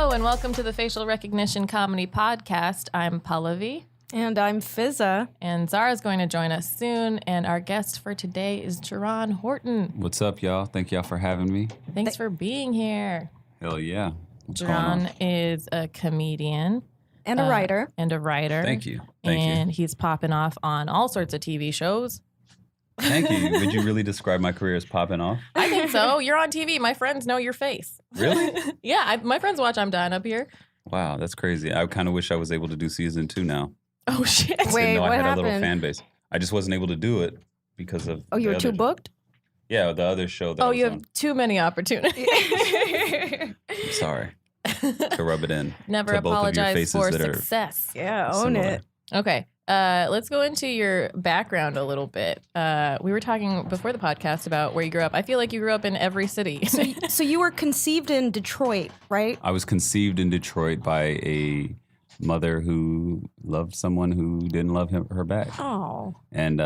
Hello and welcome to the Facial Recognition Comedy Podcast. I'm Pallavi. And I'm Fizza. And Zahra's going to join us soon. And our guest for today is Jerron Horton. What's up, y'all? Thank y'all for having me. Thanks for being here. Hell yeah. What's Jerron is a comedian. And a writer. Thank you. And he's popping off on all sorts of TV shows. Thank you. Would you really describe my career as popping off? I think so. You're on TV. My friends know your face. Really? Yeah. My friends watch I'm Dying Up Here. Wow, that's crazy. I kind of wish I was able to do season 2 now. Oh, shit. Wait, what what I had happened? a little fan base. I just wasn't able to do it because of Oh, you were too booked? Yeah, the other show that I Oh, was you have on. too many opportunities. I'm sorry to rub it in. Never to both of your apologize faces for that are success. Yeah, own similar. it. Okay. Let's go into your background a little bit. We were talking before the podcast about where you grew up. I feel like you grew up in every city. So you were conceived in Detroit, right? I was conceived in Detroit by a mother who loved someone who didn't love her back. Oh. And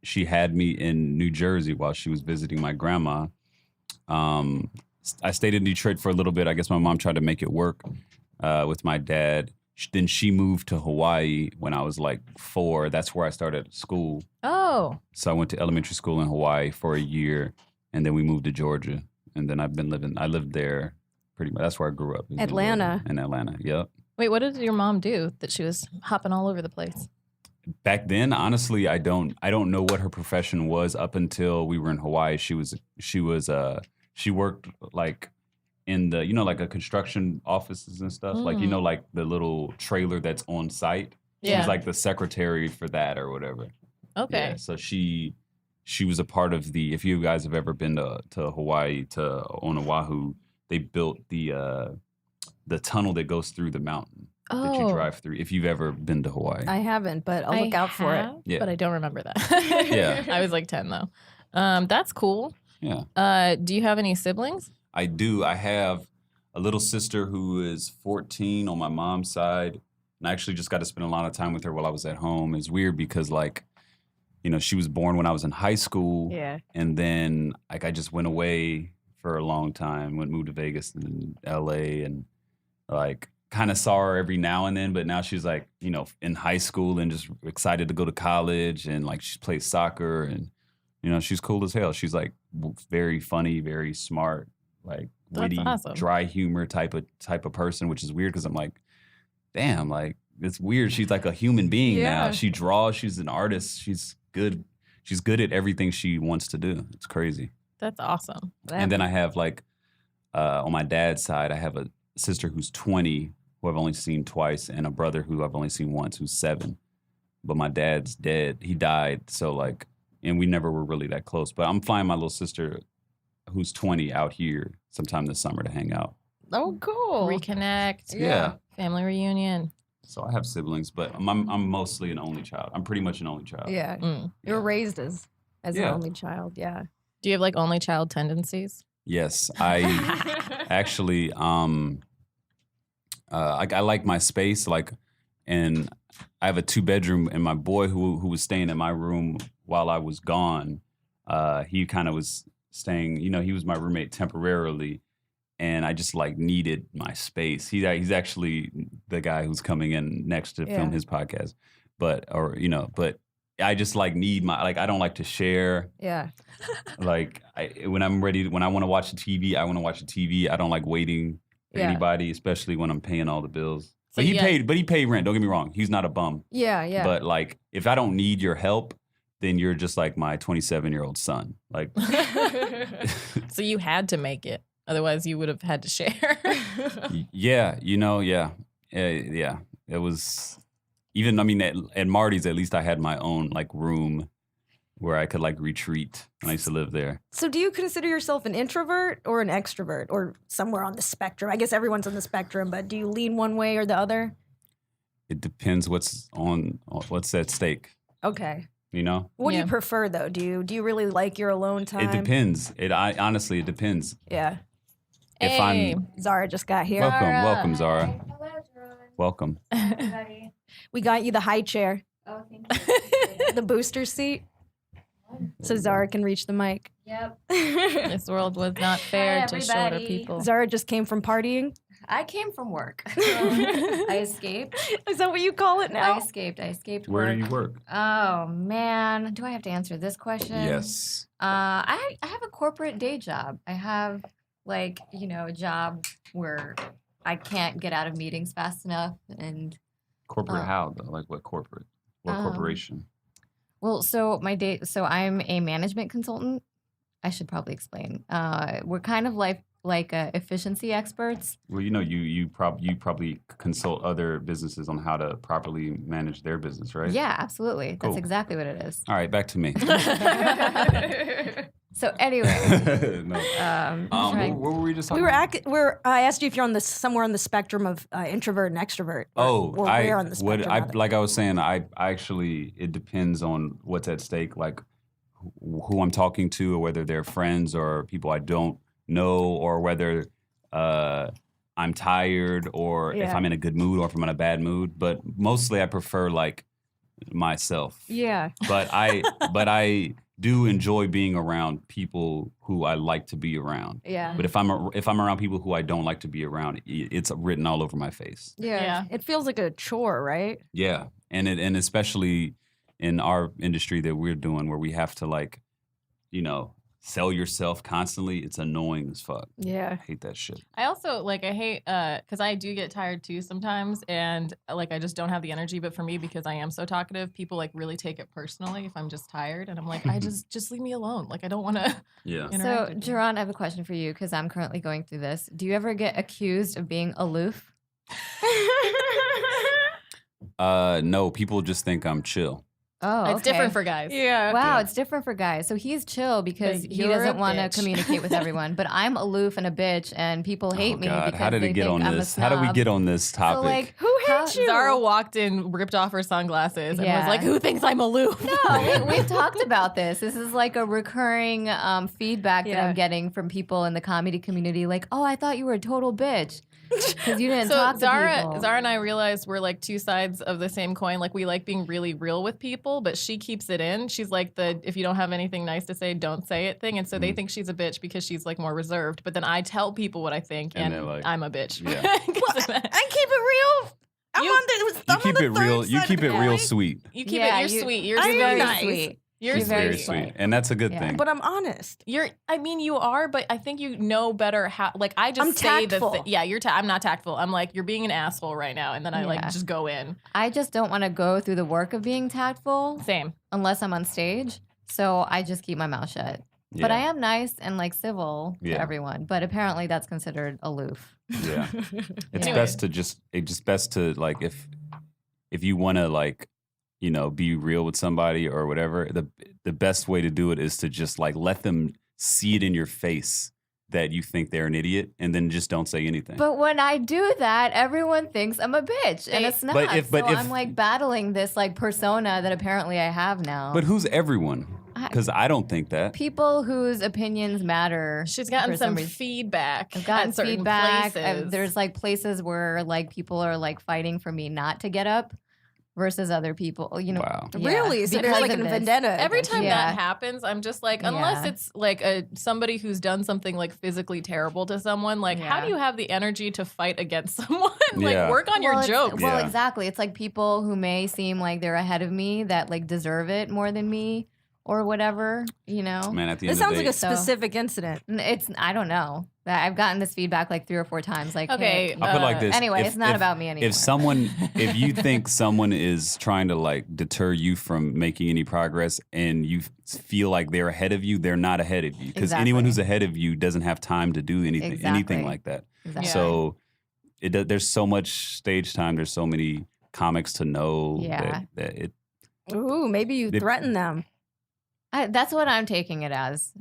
she had me in New Jersey while she was visiting my grandma. I stayed in Detroit for a little bit. I guess my mom tried to make it work with my dad. Then she moved to Hawaii when I was like 4. That's where I started school. Oh. So I went to elementary school in Hawaii for a year, and then we moved to Georgia. And then I lived there pretty much. That's where I grew up. Atlanta. In Atlanta, yep. Wait, what did your mom do that she was hopping all over the place? Back then, honestly, I don't know what her profession was up until we were in Hawaii. She worked like in the, like a construction offices and stuff. Like, like the little trailer that's on site. She Yeah. was like the secretary for that or whatever. Okay. Yeah, so she was a part of if you guys have ever been to Hawaii, on Oahu, they built the tunnel that goes through the mountain that you drive through. If you've ever been to Hawaii. I haven't, but I'll look out for it. Yeah. But I don't remember that. Yeah. I was like 10 though. That's cool. Yeah. Do you have any siblings? I do. I have a little sister who is 14 on my mom's side. And I actually just got to spend a lot of time with her while I was at home. It's weird because she was born when I was in high school. Yeah. And then I just went away for a long time, moved to Vegas and LA and kind of saw her every now and then. But now she's in high school and just excited to go to college and she plays soccer and, she's cool as hell. She's very funny, very smart. Witty, awesome. Dry humor type of person, which is weird because I'm damn, it's weird. She's like a human being now. She draws. She's an artist. She's good. She's good at everything she wants to do. It's crazy. That's awesome. And then I have on my dad's side, I have a sister who's 20 who I've only seen twice, and a brother who I've only seen once who's 7. But my dad's dead. He died. So and we never were really that close. But I'm flying my little sister who's 20 out here sometime this summer to hang out. Oh, cool. Reconnect. Yeah. Family reunion. So I have siblings, but I'm mostly an only child. I'm pretty much an only child. Yeah. You were raised as an only child, yeah. Do you have only child tendencies? Yes, I actually I like my space, and I have a 2-bedroom, and my boy who was staying in my room while I was gone, he kind of was staying, he was my roommate temporarily, and I just needed my space. He's actually the guy who's coming in next to film his podcast, but I just need my, I don't like to share. Yeah. When I want to watch the TV, I want to watch the TV. I don't like waiting for anybody, especially when I'm paying all the bills. So But he paid rent. Don't get me wrong. He's not a bum. Yeah, yeah. But if I don't need your help, then you're just my 27-year-old son. So you had to make it. Otherwise, you would have had to share. Yeah. It was, even, at Marty's, at least I had my own, room where I could, retreat. And I used to live there. So do you consider yourself an introvert or an extrovert or somewhere on the spectrum? I guess everyone's on the spectrum, but do you lean one way or the other? It depends what's at stake. Okay. What do you prefer, though? Do you really like your alone time? It depends. Honestly, it depends. Yeah. If Hey. Zahra just got here. Welcome, Zahra. Hello, Jerron. Welcome. Everybody. We got you the high chair, Oh, thank you. the booster seat, so Zahra can reach the mic. Yep. This world was not fair Hi, to shorter everybody. people. Zahra just came from partying. I came from work. I escaped. Is that what you call it now? I escaped Where work. do you work? Oh man, do I have to answer this question? Yes. I have a corporate day job. I have a job where I can't get out of meetings fast enough, and Corporate how though? Like what corporate? What corporation? well, so I'm a management consultant. I should probably explain. We're kind of like efficiency experts. Well, you probably consult other businesses on how to properly manage their business, right? Yeah, absolutely. Cool. That's exactly what it is. All right, back to me. So anyway, No. trying- What were we just talking about? I asked you if you're on somewhere on the spectrum of introvert and extrovert. Or where on the spectrum? rather. Like I was saying, I actually, it depends on what's at stake, like who I'm talking to, or whether they're friends or people I don't know, or whether I'm tired, or if Yeah. I'm in a good mood or if I'm in a bad mood. But mostly I prefer like myself. Yeah. But I do enjoy being around people who I like to be around. Yeah. But if I'm around people who I don't like to be around, it's written all over my face. Yeah. It feels like a chore, right? Yeah, and especially in our industry that we're doing, where we have to like, sell yourself constantly. It's annoying as fuck. Yeah. I hate that shit. I also I hate because I do get tired too sometimes, and I just don't have the energy. But for me, because I am so talkative, people really take it personally if I'm just tired, and I'm like, I just leave me alone. I don't want to. Yeah. so interact with you. Jerron, I have a question for you because I'm currently going through this. Do you ever get accused of being aloof? No, people just think I'm chill. Oh, It's different okay. for guys. Yeah. Wow, Yeah. it's different for guys. So he's chill because But he you're a doesn't want to bitch. communicate with everyone. But I'm aloof and a bitch, and people hate Oh me God, because how did they it get think on I'm this? a How did we snob. get on this topic? So like, Who hates you? Zahra walked in, ripped off her sunglasses, and Yeah. was like, "Who thinks I'm aloof?" no, we've talked about this. This is like a recurring feedback that Yeah. I'm getting from people in the comedy community. Like, oh, I thought you were a total bitch because you didn't So talk to people. Zahra and I realized we're two sides of the same coin. We like being really real with people, but she keeps it in. She's like the if you don't have anything nice to say, don't say it thing. And so they think she's a bitch because she's more reserved. But then I tell people what I think, And and they're like, I'm a bitch. yeah. 'Cause of that. I keep it real. I'm You- on the. You I'm keep on it the real. third You side keep of it the real coin. sweet. You keep Yeah, it. You're you- sweet. You're I am very nice. sweet. You're You're very Very sweet. sweet, and that's a good Yeah. thing. But I'm honest. I mean, you are, but I think you know better how. I just I'm say tactful. Yeah, I'm not tactful. I'm you're being an asshole right now, and then I Yeah. just go in. I just don't want to go through the work of being tactful Same. unless I'm on stage. So I just keep my mouth shut. But Yeah. I am nice and civil Yeah. to everyone. But apparently that's considered aloof. Yeah, it's Anyway. best to best to if you want to be real with somebody or whatever. The best way to do it is to just let them see it in your face that you think they're an idiot, and then just don't say anything. But when I do that, everyone thinks I'm a bitch and Hey, it's not. but if- I'm battling this persona that apparently I have now. But who's everyone? Because I don't think that. People whose opinions matter. She's gotten for some reason. feedback. I've gotten at certain feedback. places. There's places where people are fighting for me not to get up versus other people. Wow. Yeah, Really? So there's because a of this. vendetta. Every against time you. Yeah. that happens, I'm just unless Yeah. it's somebody who's done something physically terrible to someone, how Yeah. do you have the energy to fight against someone? Yeah. Work on your Well, it's- jokes. Well, Yeah. exactly. It's people who may seem like they're ahead of me that deserve it more than me or whatever, Man, at the This end of sounds the like day, a specific incident. I don't know. I've gotten this feedback 3 or 4 times. Okay, hey. I'll put it like this. Anyway, If- it's not if- about me anymore. If you think someone is trying to deter you from making any progress, and you feel like they're ahead of you, they're not ahead of you. Because anyone Exactly. who's ahead of you doesn't have time to do anything Exactly. like that. Exactly. So there's so much stage time. There's so many comics to know Yeah. that it. Ooh, maybe you It- threaten them. That's what I'm taking it as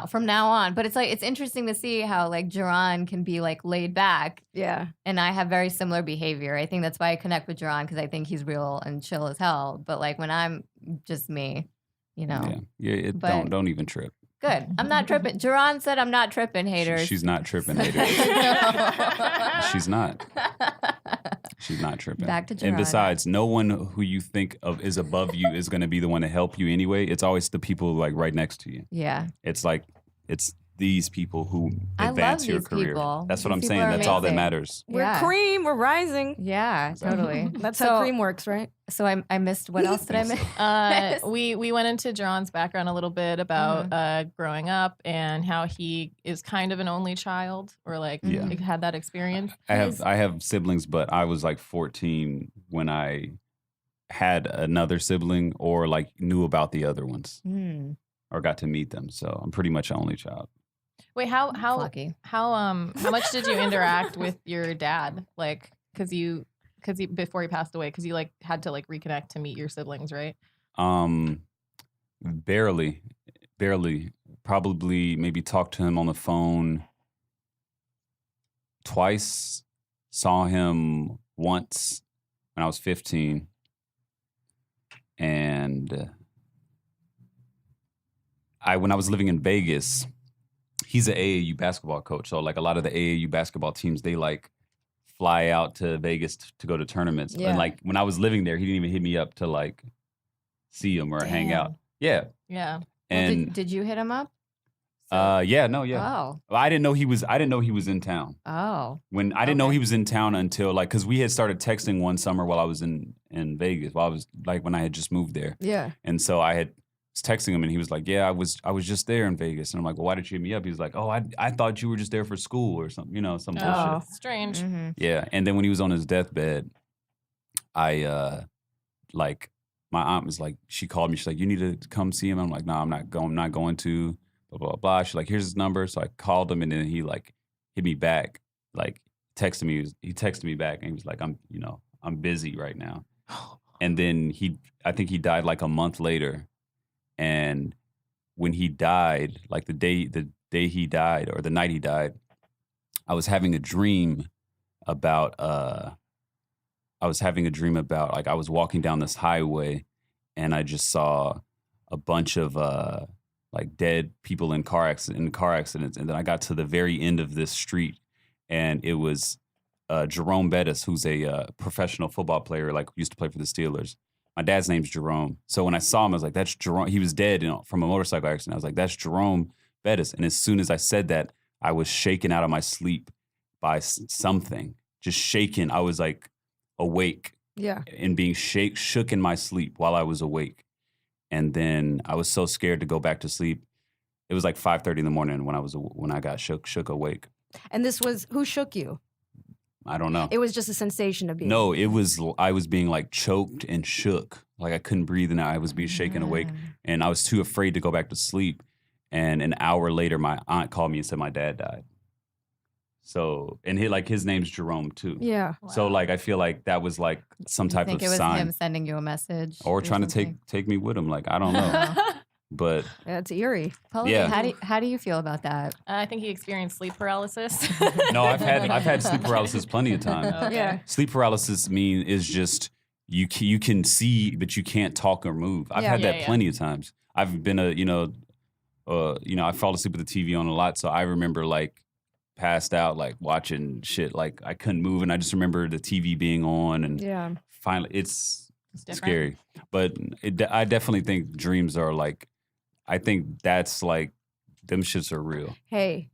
from now on. But it's interesting to see how Jerron can be laid back, Yeah. and I have very similar behavior. I think that's why I connect with Jerron because I think he's real and chill as hell. But when I'm just me, Yeah. But- Don't even trip. good. I'm not tripping. Jerron said I'm not tripping, haters. She's not tripping, haters. She's not. She's not tripping. Back to And Jerron. besides, no one who you think of is above you is going to be the one to help you anyway. It's always the people right next to you. Yeah. It's these people who I advance love your these career. people. That's what These I'm people saying. are That's all that amazing. matters. We're Yeah. cream. We're rising. Yeah, totally. That's how cream works, right? So I missed. What else did I miss? We went into Jerron's background a little bit about growing up and how he is kind of an only child, or like Yeah. had that experience. I have siblings, but I was like 14 when I had another sibling or like knew about the other ones or got to meet them. So I'm pretty much an only child. Wait, how Lucky. how much did you interact with your dad? Like, because before he passed away, because you like had to like reconnect to meet your siblings, right? Barely. Probably maybe talked to him on the phone twice. Saw him once when I was 15. And when I was living in Vegas, he's an AAU basketball coach. So like a lot of the AAU basketball teams, they like fly out to Vegas to go to tournaments. Yeah. And like when I was living there, he didn't even hit me up to like see him or hang out. Yeah. Yeah. And Did you hit him up? yeah. Oh. Well, I didn't know he was in town. Oh. When I didn't know he was in town until like, cause we had started texting one summer while I was in Vegas, while I was like, when I had just moved there. Yeah. And so I was texting him and he was like, yeah, I was just there in Vegas. And I'm like, well, why did you hit me up? He was like, oh, I thought you were just there for school or something, some bullshit. Oh, strange. Mm-hmm. Yeah. And then when he was on his deathbed, I like my aunt was like, she called me. She's like, you need to come see him. I'm like, no, I'm not going to, blah, blah, blah. She's like, here's his number. So I called him and then he like hit me back, like texted me. He texted me back and he was like, I'm busy right now. And then I think he died like a month later. And when he died, like the day he died or the night he died, I was having a dream about like I was walking down this highway and I just saw a bunch of like dead people in car accidents. And then I got to the very end of this street and it was Jerome Bettis, who's a professional football player, like used to play for the Steelers. My dad's name's Jerome. So when I saw him, I was like, that's Jerome. He was dead from a motorcycle accident. I was like, that's Jerome Bettis. And as soon as I said that, I was shaken out of my sleep by something, just shaken. I was like awake. Yeah. And being shook in my sleep while I was awake. And then I was so scared to go back to sleep. It was like 5:30 in the morning when I got shook awake. And this was, who shook you? I don't know. It was just a sensation of being. No, I was being like choked and shook. Like I couldn't breathe and I was being shaken awake. And I was too afraid to go back to sleep. And an hour later, my aunt called me and said my dad died. So, and his name's Jerome too. Yeah. So like, I feel like that was like some type of think it was sign. him sending you a message, Or trying to something? take me with him. Like, I don't know. But That's eerie. Pauline, Yeah. how do you feel about that? I think he experienced sleep paralysis. no, I've had sleep paralysis plenty of times. Okay. Yeah. Sleep paralysis is just you can see but you can't talk or move. I've had that plenty of times. I've been I fall asleep with the TV on a lot, so I remember like passed out like watching shit like I couldn't move, and I just remember the TV being on, and Yeah. finally it's different. scary. But I definitely think dreams are like, I think that's like them shits are real. Hey,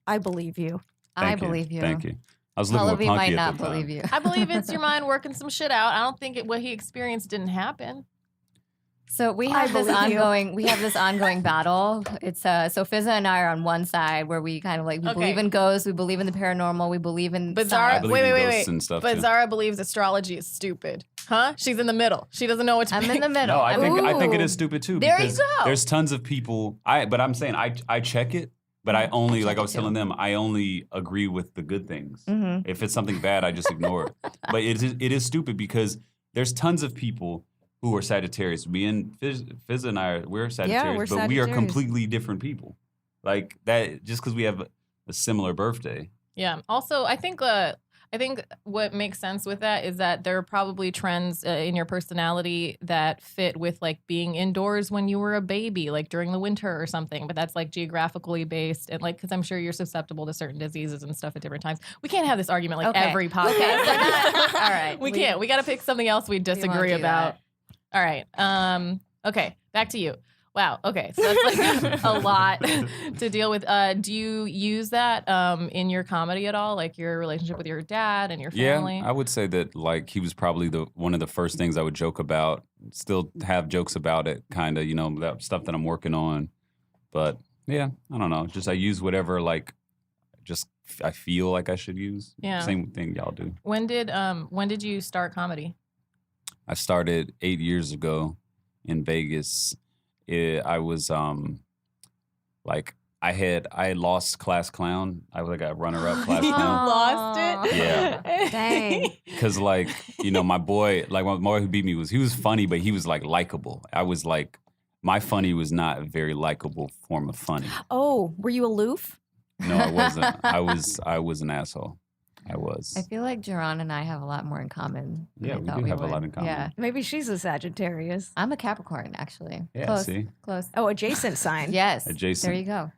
I believe you. I believe you. Thank you. I was living with Pallavi Punky might at not the time. believe you. I believe it's your mind working some shit out. I don't think what he experienced didn't happen. So we I have this believe you. ongoing battle. It's so Fizza and I are on one side where we kind of like we believe in ghosts, we believe in the paranormal, we believe in But I Zahra, believe wait, in wait, ghosts wait. and stuff, But too. Zahra believes astrology is stupid. Huh? She's in the middle. She doesn't know what to I'm pick. in the middle. No, I think it Ooh. is stupid too. There you because go. There's tons of people. But I'm saying I check it, but I only like I was telling them I only agree with the good things. Mm-hmm. If it's something bad, I just ignore it. But it is stupid because there's tons of people who are Sagittarius. Me and Fizza and we're Sagittarius, we're but we are Sagittarius. completely different people. Like that, just because we have a similar birthday. Yeah. Also, I think what makes sense with that is that there are probably trends in your personality that fit with like being indoors when you were a baby, like during the winter or something. But that's like geographically based, and like because I'm sure you're susceptible to certain diseases and stuff at different times. We can't have this argument like Okay. every podcast. All right. we can't. We got to pick something else we disagree do about. that. All right. Okay. Back to you. Wow. Okay. So that's like a lot to deal with. Do you use that in your comedy at all? Like your relationship with your dad and your family? Yeah, I would say that like he was probably one of the first things I would joke about. Still have jokes about it, kind of, that stuff that I'm working on. But yeah, I don't know. Just I use whatever like just I feel like I should use. Yeah. Same thing y'all do. When did you start comedy? I started 8 years ago in Vegas. I was like I had lost class clown. I was like a runner-up class You clown. lost it? Yeah. Dang. Because like my boy, like my boy who beat me he was funny, but he was like likable. I was like my funny was not a very likable form of funny. Oh, were you aloof? No, I wasn't. I was an asshole. I was. I feel like Jerron and I have a lot more in common. than Yeah, I we thought do have a would. lot in common. Yeah. Maybe she's a Sagittarius. I'm a Capricorn, actually. Yeah, Close. see? Close. Oh, adjacent sign. Yes. Adjacent. There you go.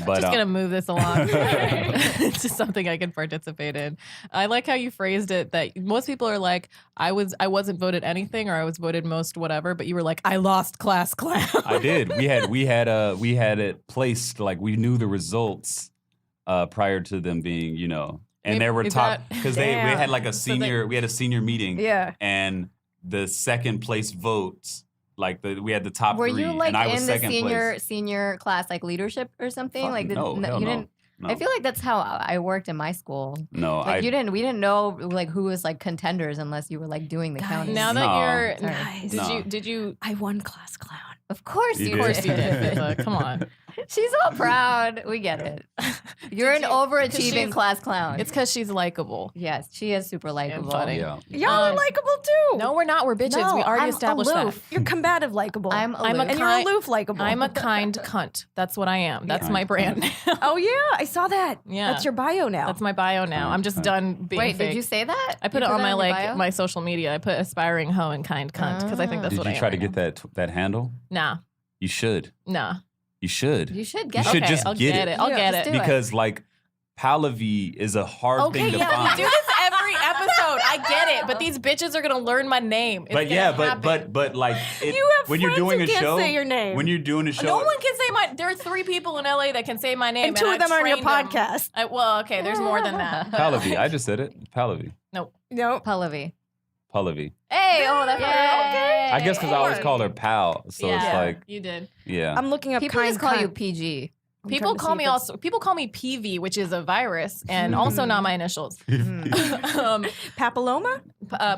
But just gonna move this along to something I can participate in. I like how you phrased it that most people are like, I wasn't voted anything or I was voted most whatever, but you were like, I lost class clown. I did. We had it placed like we knew the results prior to them being, and Maybe- there were is top that- because we Damn. had like a So they- senior we had a senior meeting Yeah. and the second place votes we had the top Were three you like and I was in the second place. senior class like leadership or something? Fuck Like no, hell you no. didn't. No. I feel like that's how I worked in my school. No, Like we didn't know like who was like contenders unless you were like doing the Guys. counting. Now that No. you're, Nice. did you? I won class clown. Of course You you did. Of course you did. did. Fizza. Come on. She's all proud. We get it. You're an you- overachieving she's- class clown. It's because she's likable. Yes, she is super likable. funny. yeah. Y'all are Um, likable too. No, we're not. We're bitches. No, we already I'm established aloof. You're combative likable. I'm I'm a aloof. and you're kind- aloof likable. that. I'm a kind cunt. That's what I am. That's Kind my brand. cunt. Oh yeah, I saw that. Yeah. That's your bio now. That's my bio now. I'm just Kind done being Wait, fake. did you say that? I put You it on my that like bio? my social media. I put aspiring hoe and kind cunt because I think that's Did what you I try am to right get that handle? now. You should. Nah. You should. You should You get should it. Okay, just I'll get get it. I'll Yeah, get just it. do it. Because like Pallavi is a hard Okay, thing to yeah, find. we do this every episode. I get it, but these bitches are gonna learn my name. It's But gonna yeah, happen. but like it, You have when you're friends doing who a can't show, say your name. when you're doing a show, No one can say my. There are 3 people in LA that can say my name, and two of I've them are on your trained them. podcast. Well, okay, there's more than that. Pallavi. I just said it. Pallavi. No. Pallavi. Pallavi. Hey, oh, that's Yay. okay. I guess because I always called her pal, so yeah, it's like you did. yeah. I'm looking up People kind just call you cunt. PG. I'm People trying to call see me if it's- also. People call me PV, which is a virus, and also not my initials. Papilloma?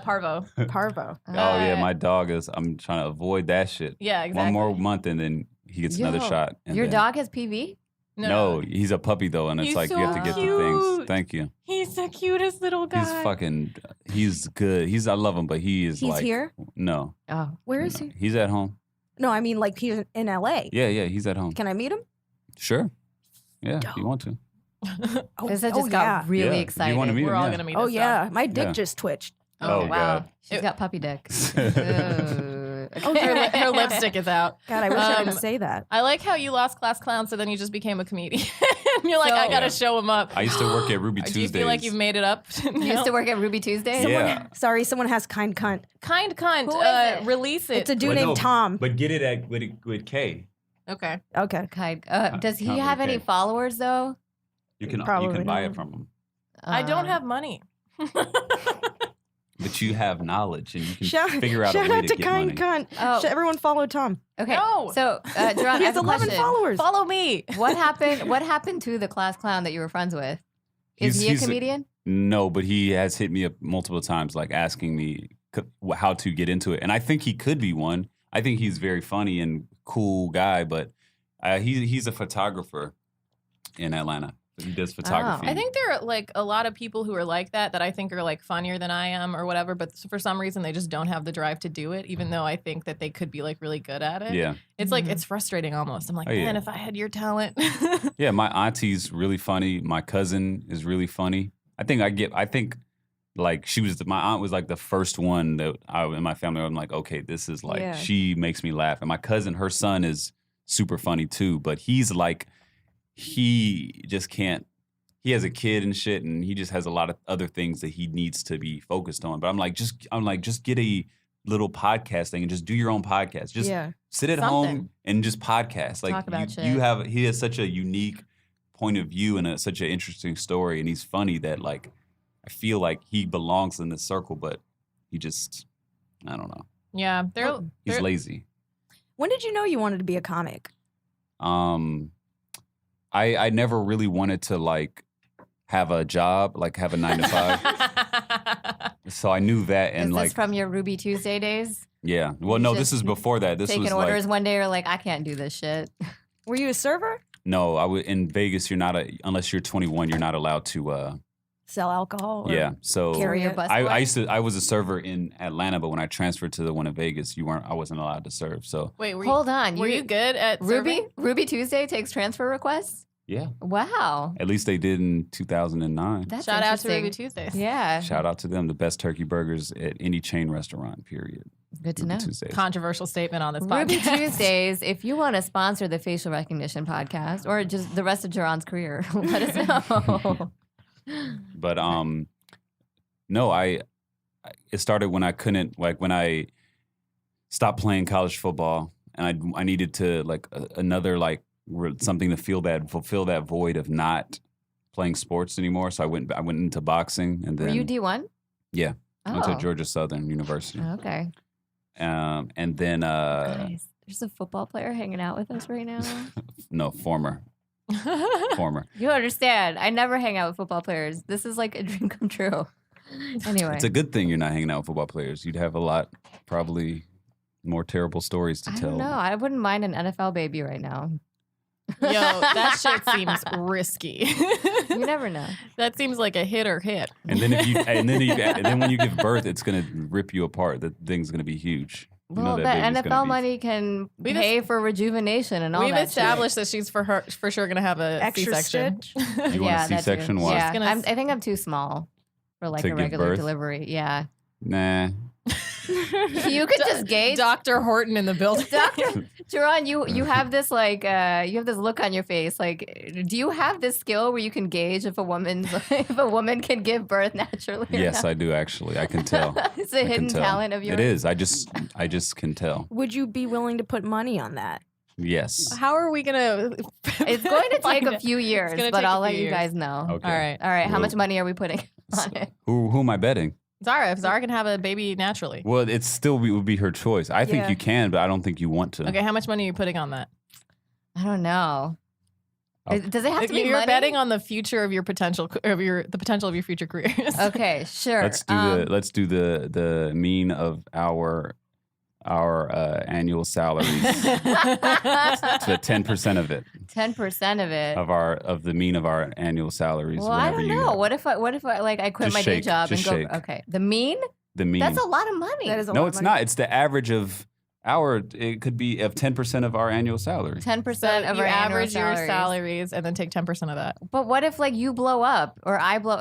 Parvo. Parvo. Oh yeah, my dog is. I'm trying to avoid that shit. Yeah, exactly. One more month and then he gets another Yo, shot. And Your then- dog has PV? No, he's a puppy though, and it's He's like you have to get so the things. cute. Thank you. He's the cutest little guy. He's fucking. He's good. I love him, but he is He's like here? No, Oh. Where is no. he? He's at home. No, I mean like he's in LA. Yeah, he's at home. Can I meet him? Sure. Yeah, if you want to. Oh, This just oh, got yeah. really Yeah, if you excited. wanna meet We're him, all yeah. gonna meet. Oh this yeah, my dick Yeah. just twitched. Oh, Oh, wow. God. She's got puppy dick. Oh, her lipstick is out. God, I wish I could Um, say that. I like how you lost class clown, so then you just became a comedian. You're like, So- I gotta Yeah. show him up. I used to work at Ruby Do Tuesdays. you feel like you've made it up? You used to work at Ruby Tuesday? Yeah. Sorry, someone has kind cunt. Kind cunt. Who is it? Release it. It's a dude But named no, Tom. But get it with K. Okay. Okay. Okay. Does he Comedy have any K. followers though? You can Probably buy not. it from him, I don't Um, have money. but you have knowledge and you can Shout, figure out a shout way out to to get kind money. cunt. Oh. Everyone follow Tom. Okay. No. So, Jerron, He I has have a 11 question. followers. Follow me. What happened? What happened to the class clown that you were friends with? Is he a He's a- comedian? No, but he has hit me up multiple times, like asking me how to get into it, and I think he could be one. I think he's very funny and cool guy, but he's a photographer in Atlanta. He does photography. I think there are like a lot of people who are like that I think are like funnier than I am or whatever, but for some reason they just don't have the drive to do it, even though I think that they could be like really good at it. Yeah, It's like Mhm. it's frustrating almost. I'm like, Oh, yeah. man, if I had your talent. yeah. My auntie's really funny. My cousin is really funny. I think like my aunt was like the first one that in my family. I'm like, okay, this is like Yeah. she makes me laugh. And my cousin, her son is super funny too, but he's like he just can't. He has a kid and shit, and he just has a lot of other things that he needs to be focused on. But I'm like, just get a little podcast thing and just do your own podcast. Just sit at home Something. and just podcast. Like Talk about shit. he has such a unique point of view and such an interesting story, and he's funny that like I feel like he belongs in this circle, but he just I don't know. Yeah, He's lazy. When did you know you wanted to be a comic? I never really wanted to like have a job, like have a 9 to 5. So I knew that, and Is like this from your Ruby Tuesday days? yeah. Well, You no, just this is before that. This Taking was orders like one day, or like, I can't do this shit. Were you a server? no. I would in Vegas. You're not unless you're 21. You're not allowed to. Sell alcohol? Or Yeah. So carry Your it? bus I was a server in Atlanta, but when I transferred to the one in Vegas, I wasn't allowed to serve. So Wait, Hold on. were you good at Ruby? serving? Ruby Tuesday takes transfer requests? yeah, Wow. at least they did in 2009. That's Shout out to interesting. Ruby Tuesdays. Yeah. Shout out to them, the best turkey burgers at any chain restaurant. Period. Good to Ruby know. Tuesdays. Controversial statement on this Ruby podcast. Tuesdays, if you want to sponsor the facial recognition podcast or just the rest of Jerron's career, let us know. But no, it started when I couldn't when I stopped playing college football, and I needed to like another like something to fulfill that void of not playing sports anymore. So I went into boxing, and then Were you D1? Yeah. Oh. went to Georgia Southern University, Okay. and then Nice. There's a football player hanging out with us right now. no former. You understand. I never hang out with football players. This is like a dream come true. Anyway. It's a good thing you're not hanging out with football players. You'd have a lot, probably more terrible stories to I tell. don't know. I wouldn't mind an NFL baby right now. Yo, that shit seems risky. You never know. That seems like a hit or hit. And then and then when you give birth, it's gonna rip you apart. The thing's gonna be huge. You know Well, that the baby's gonna NFL be- money can We've pay for rejuvenation and all We've that. established that she's for sure going to have a Extra C-section. stitch? You want a that too. C-section? Why? Yeah, Gonna I think I'm too small for like To a give regular birth? delivery. Yeah, Nah. you could just gauge. Dr. Horton in the building. Doctor Jerron, you have this like you have this look on your face. Like, do you have this skill where you can gauge if a woman can give birth naturally? or Yes, not? I do actually. I can tell. It's a I can hidden tell. talent of yours. It is. I just can tell. Would you be willing to put money on that? Yes. How are we going to? It's going to take a few years, gonna but take I'll a let few you years. guys know. Okay. All right. All right, how Well- much money are we putting on it? Who am I betting? Zahra, if Zahra can have a baby naturally. Well, it still would be her choice. I think Yeah. you can, but I don't think you want to. Okay, how much money are you putting on that? I don't know. Oh. Does it have to be You're money? betting on the future of your potential the potential of your future careers. Okay, sure. Let's do the mean of our annual salaries to 10% of it 10% of it. of the mean of our annual salaries. Well, I whenever don't you know. What if I like I quit Just my day shake, job and just go? shake. Okay, the mean. the mean. That's a lot of money. That is a lot No, of it's money. not. It's the average of it could be of 10% of our annual salary. 10% So of you our average annual your salaries and then take 10% of that. But what if like you blow up or I blow?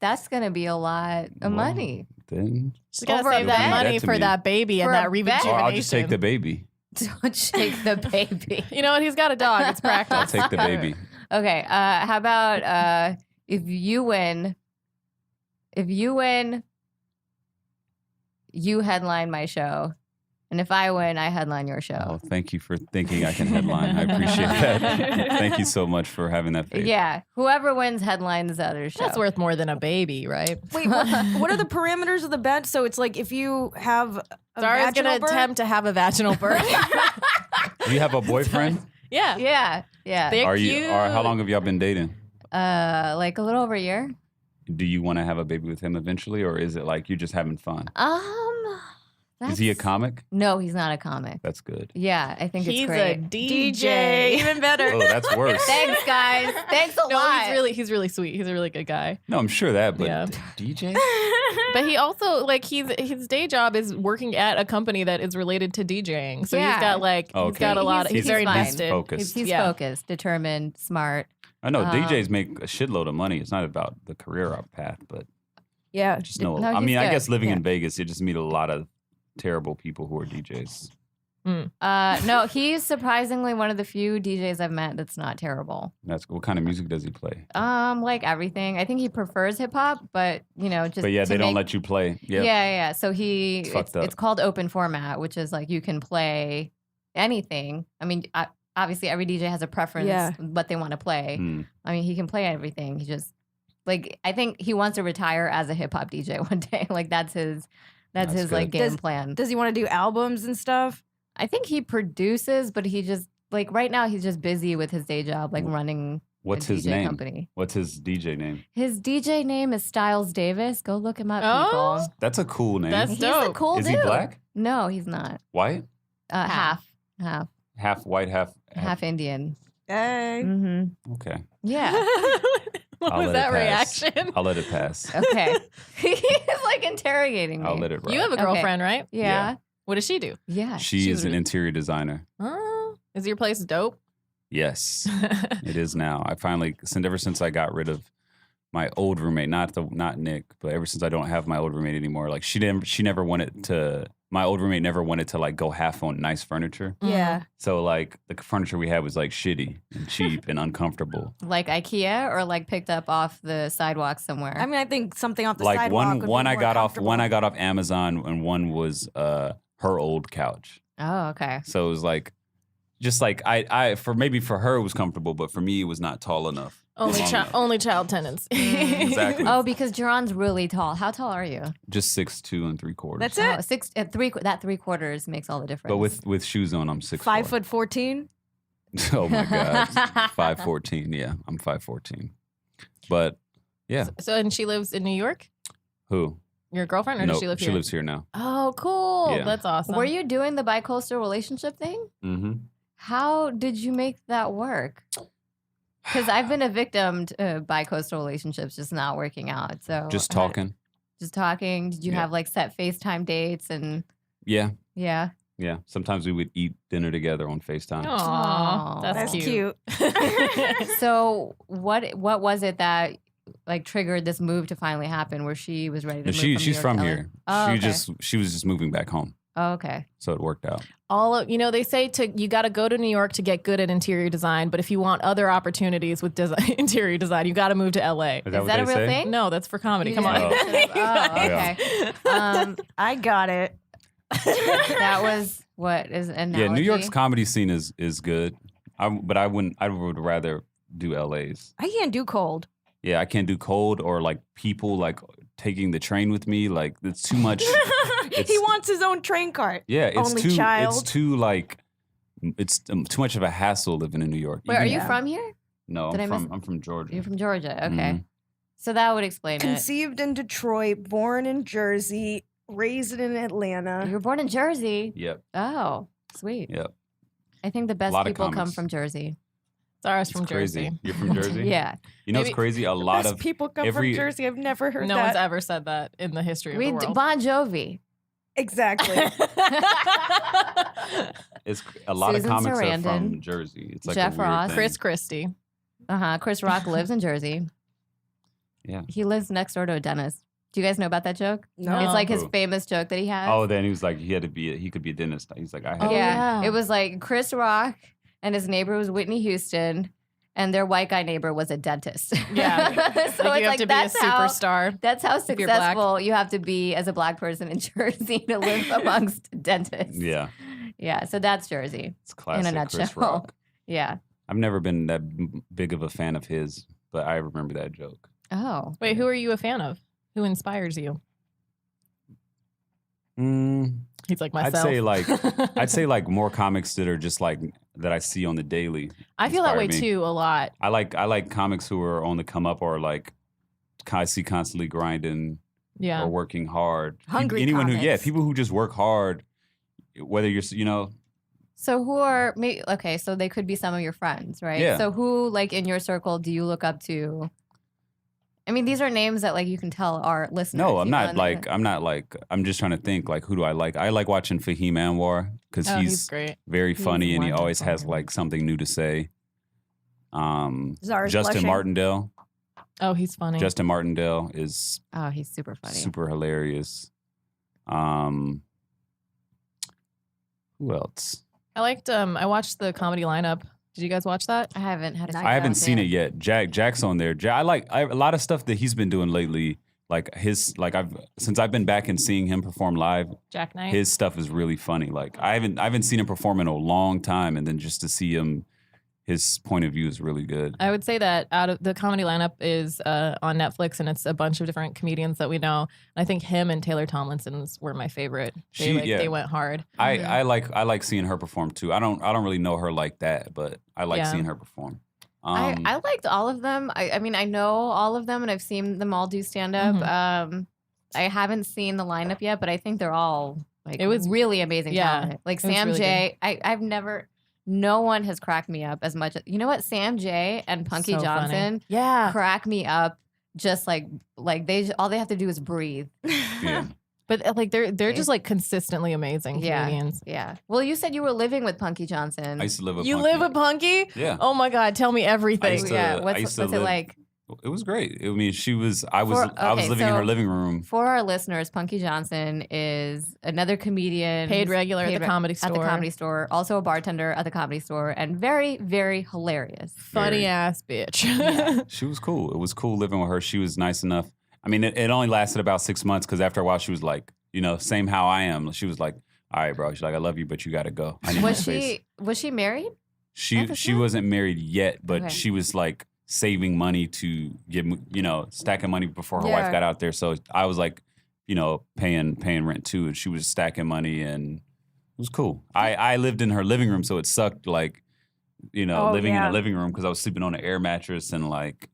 That's gonna be a lot of Well, money. Then Just gotta Over save a that bet? money That to for me. that baby For and that a bet? rejuvenation. I'll just take the baby. Don't shake the baby. You know what? He's got a dog. It's practice. I'll take the baby. Okay. How about if you win, you headline my show, and if I win, I headline your show. Oh, thank you for thinking I can headline. I appreciate that. Thank you so much for having that faith. Yeah, whoever wins headlines the other show. That's worth more than a baby, right? Wait, what are the parameters of the bet? So it's like if you have a Zara's vaginal gonna birth- attempt to have a vaginal birth. Do you have a boyfriend? Yeah. Yeah. They're Are cute. you? Or how long have y'all been dating? Like a little over a year. Do you want to have a baby with him eventually, or is it like you're just having fun? Is he a that's- comic? No, he's not a comic. That's good. Yeah, I think He's it's a great. DJ. Even better. Oh, that's worse. Thanks, guys. Thanks a No, lot. he's really sweet. He's a really good guy. No, I'm sure that, but Yeah. DJ? But he also his day job is working at a company that is related to DJing. So Yeah. he's got Oh, he's got a okay. lot. He's He's very fine. invested. Focused. He's Yeah. focused, determined, smart. I know Um, DJs make a shitload of money. It's not about the career path, but Yeah. just know. No, I he's mean, I good. guess living Yeah. in Vegas, you just meet a lot of terrible people who are DJs. No, he's surprisingly one of the few DJs I've met that's not terrible. That's what kind of music does he play? Like everything. I think he prefers hip hop, but just. But yeah, to they don't make- let you play. Yep. Yeah. So fucked up. it's called open format, which is like you can play anything. I mean, obviously every DJ has a preference what they want to play. I mean, he can play everything. He just I think he wants to retire as a hip hop DJ one day. Like that's his good. like game plan. Does he want to do albums and stuff? I think he produces, but he just like right now he's just busy with his day job, like running. What's a his DJ name? company. What's his DJ name? His DJ name is Stiles Davis. Go look him up, Oh. people. That's a cool name. That's He's dope. a cool Is dude. he black? No, he's not. White? Half Half white, half Indian. Hey. Mm-hmm. Okay. Yeah. What I'll was let that it pass. reaction? I'll let it pass. Okay. He's like interrogating me. I'll let it ride. You have a Okay. girlfriend, right? Yeah. What does she do? Yeah. She is an interior designer. Oh, is your place dope? Yes, it is now. I finally, ever since I got rid of my old roommate, not Nick, but ever since I don't have my old roommate anymore, like she never wanted to. My old roommate never wanted to like go half on nice furniture. Yeah. So like the furniture we had was like shitty and cheap and uncomfortable. Like IKEA or like picked up off the sidewalk somewhere? I mean, I think something off the Like sidewalk would be one I more got off comfortable. one I got off Amazon and one was her old couch. Oh, okay. So it was like just like I for her it was comfortable, but for me it was not tall enough. Only Long enough. only child tenants. Exactly. Oh, because Jerron's really tall. How tall are you? Just 6'2" and 3/4. That's Oh, it. 3/4 makes all the difference. But with shoes on, I'm 6'4". 5'14". Oh my god, 5'14". Yeah, I'm 5'14". But yeah, So and she lives in New York? who? Your girlfriend, or No, does she live she here? lives here now. Oh, cool. Yeah. That's awesome. Were you doing the bicoastal relationship thing? Mm-hmm. How did you make that work? Because I've been a victim to bicoastal relationships just not working out. So Just how- talking. Just talking. Did you Yeah. have like set FaceTime dates and Yeah, yeah? yeah. Sometimes we would eat dinner together on FaceTime. Aw, Aw. that's, That's cute. cute. So what was it that like triggered this move to finally happen where she was ready to And move from New she's York from to LA? here. Oh, okay. She was just moving back home, Oh, okay. so it worked out. They say you got to go to New York to get good at interior design, but if you want other opportunities with interior design, you got to move to LA. Is Is what that a they real say? thing? No, that's for comedy. You Come on. didn't- Oh, okay. I got it. That was what is an Yeah, New York's analogy? comedy scene is good. But I would rather do LA's. I can't do cold. Yeah, I can't do cold or like people like taking the train with me. Like it's too much. He wants his own train cart. Yeah, it's Only too. child. It's too like. It's too much of a hassle living in New York. Wait, are Even- you Yeah. from here? No, Did I miss- I'm from Georgia. You're from Georgia. Okay. Mhm. So that would explain it. Conceived in Detroit, born in Jersey, raised in Atlanta. You were born in Jersey. Yep. Oh, sweet. Yep. I think the best lot of people come comics. from Jersey. Zahra's It's from crazy. Jersey. You're from Jersey? Yeah. You know Maybe- what's crazy? A lot Best of people come every- from Jersey. I've never heard No that. one's ever said that in the history of the world. Bon Jovi. Exactly. it's a lot Susan of comics are Sarandon, from Jersey. It's like Jeff a weird Ross, thing. Chris Christie. Chris Rock lives in Jersey. Yeah. He lives next door to a dentist. Do you guys know about that joke? No. It's like his Who? famous joke that he has. Oh, then he was like, he could be a dentist. He's like, I have. Oh, yeah. It was like Chris Rock and his neighbor was Whitney Houston, and their white guy neighbor was a dentist. Yeah. so Like, it's you have like to be a that's how superstar. that's how if you're black. successful you have to be as a black person in Jersey to live amongst dentists. Yeah, Yeah. So that's Jersey. it's classic nutshell. Chris Rock. Yeah. I've never been that big of a fan of his, but I remember that joke. Oh. Wait, who are you a fan of? Who inspires you? He's like myself. I'd say like more comics that are just like that I see on the daily. I feel that inspire way me. too a lot. I like comics who are on the come up or like I see constantly grinding Yeah. or working hard. Hungry Anyone comics. people who just work hard, whether you're So who are maybe okay, so they could be some of your friends, right? Yeah. So who like in your circle do you look up to? I mean, these are names that like you can tell are listeners. No, I'm you know, not and like I'm just trying to think like who do I like? I like watching Fahim Anwar because Oh, he's he's great. very He's funny and he always has wonderful. like something new to say. Zara's Justin blushing. Martindale. Oh, he's funny. Justin Martindale is oh, he's super funny. super hilarious. Who else? I liked. I watched the comedy lineup. Did you guys watch that? I haven't had a I haven't seen it yet. Jack's on there. I like a lot of stuff that he's been doing lately. Like since I've been back and seeing him perform live, Jack Knight. his stuff is really funny. Like I haven't seen him perform in a long time, and then just to see him, his point of view is really good. I would say that out of the comedy lineup is on Netflix, and it's a bunch of different comedians that we know. And I think him and Taylor Tomlinson's were my favorite. They went hard. I like seeing her perform too. I don't really know her like that, but I like seeing her perform. I liked all of them. I mean, I know all of them, and I've seen them all do stand up. I haven't seen the lineup yet, but I think they're all like it was really amazing. Talent. Like Sam really J. I've never. No one has cracked me up as much. You know what? Sam J. and Punky Johnson, crack me up. Just like all they have to do is breathe. Yeah. But like they're just like consistently amazing comedians. Yeah. Well, you said you were living with Punky Johnson. I used to live with You Punky. live with Punky? Yeah. Oh my God, tell me everything. What's it like? It was great. I mean, I was living in her living room. For our listeners, Punky Johnson is another comedian, paid regular at the Comedy Store. Also a bartender at the Comedy Store, and very, very hilarious. Funny ass bitch. Yeah. She was cool. It was cool living with her. She was nice enough. I mean, it only lasted about 6 months because after a while she was like, same how I am. She was like, all right, bro. She's like, I love you, but you got to go. I need my space. Was she married? She wasn't married yet, but she was like saving money to get, stacking money before her wife got out there. So I was like, paying rent too. And she was stacking money, and it was cool. I lived in her living room, so it sucked like, living in a living room because I was sleeping on an air mattress and like,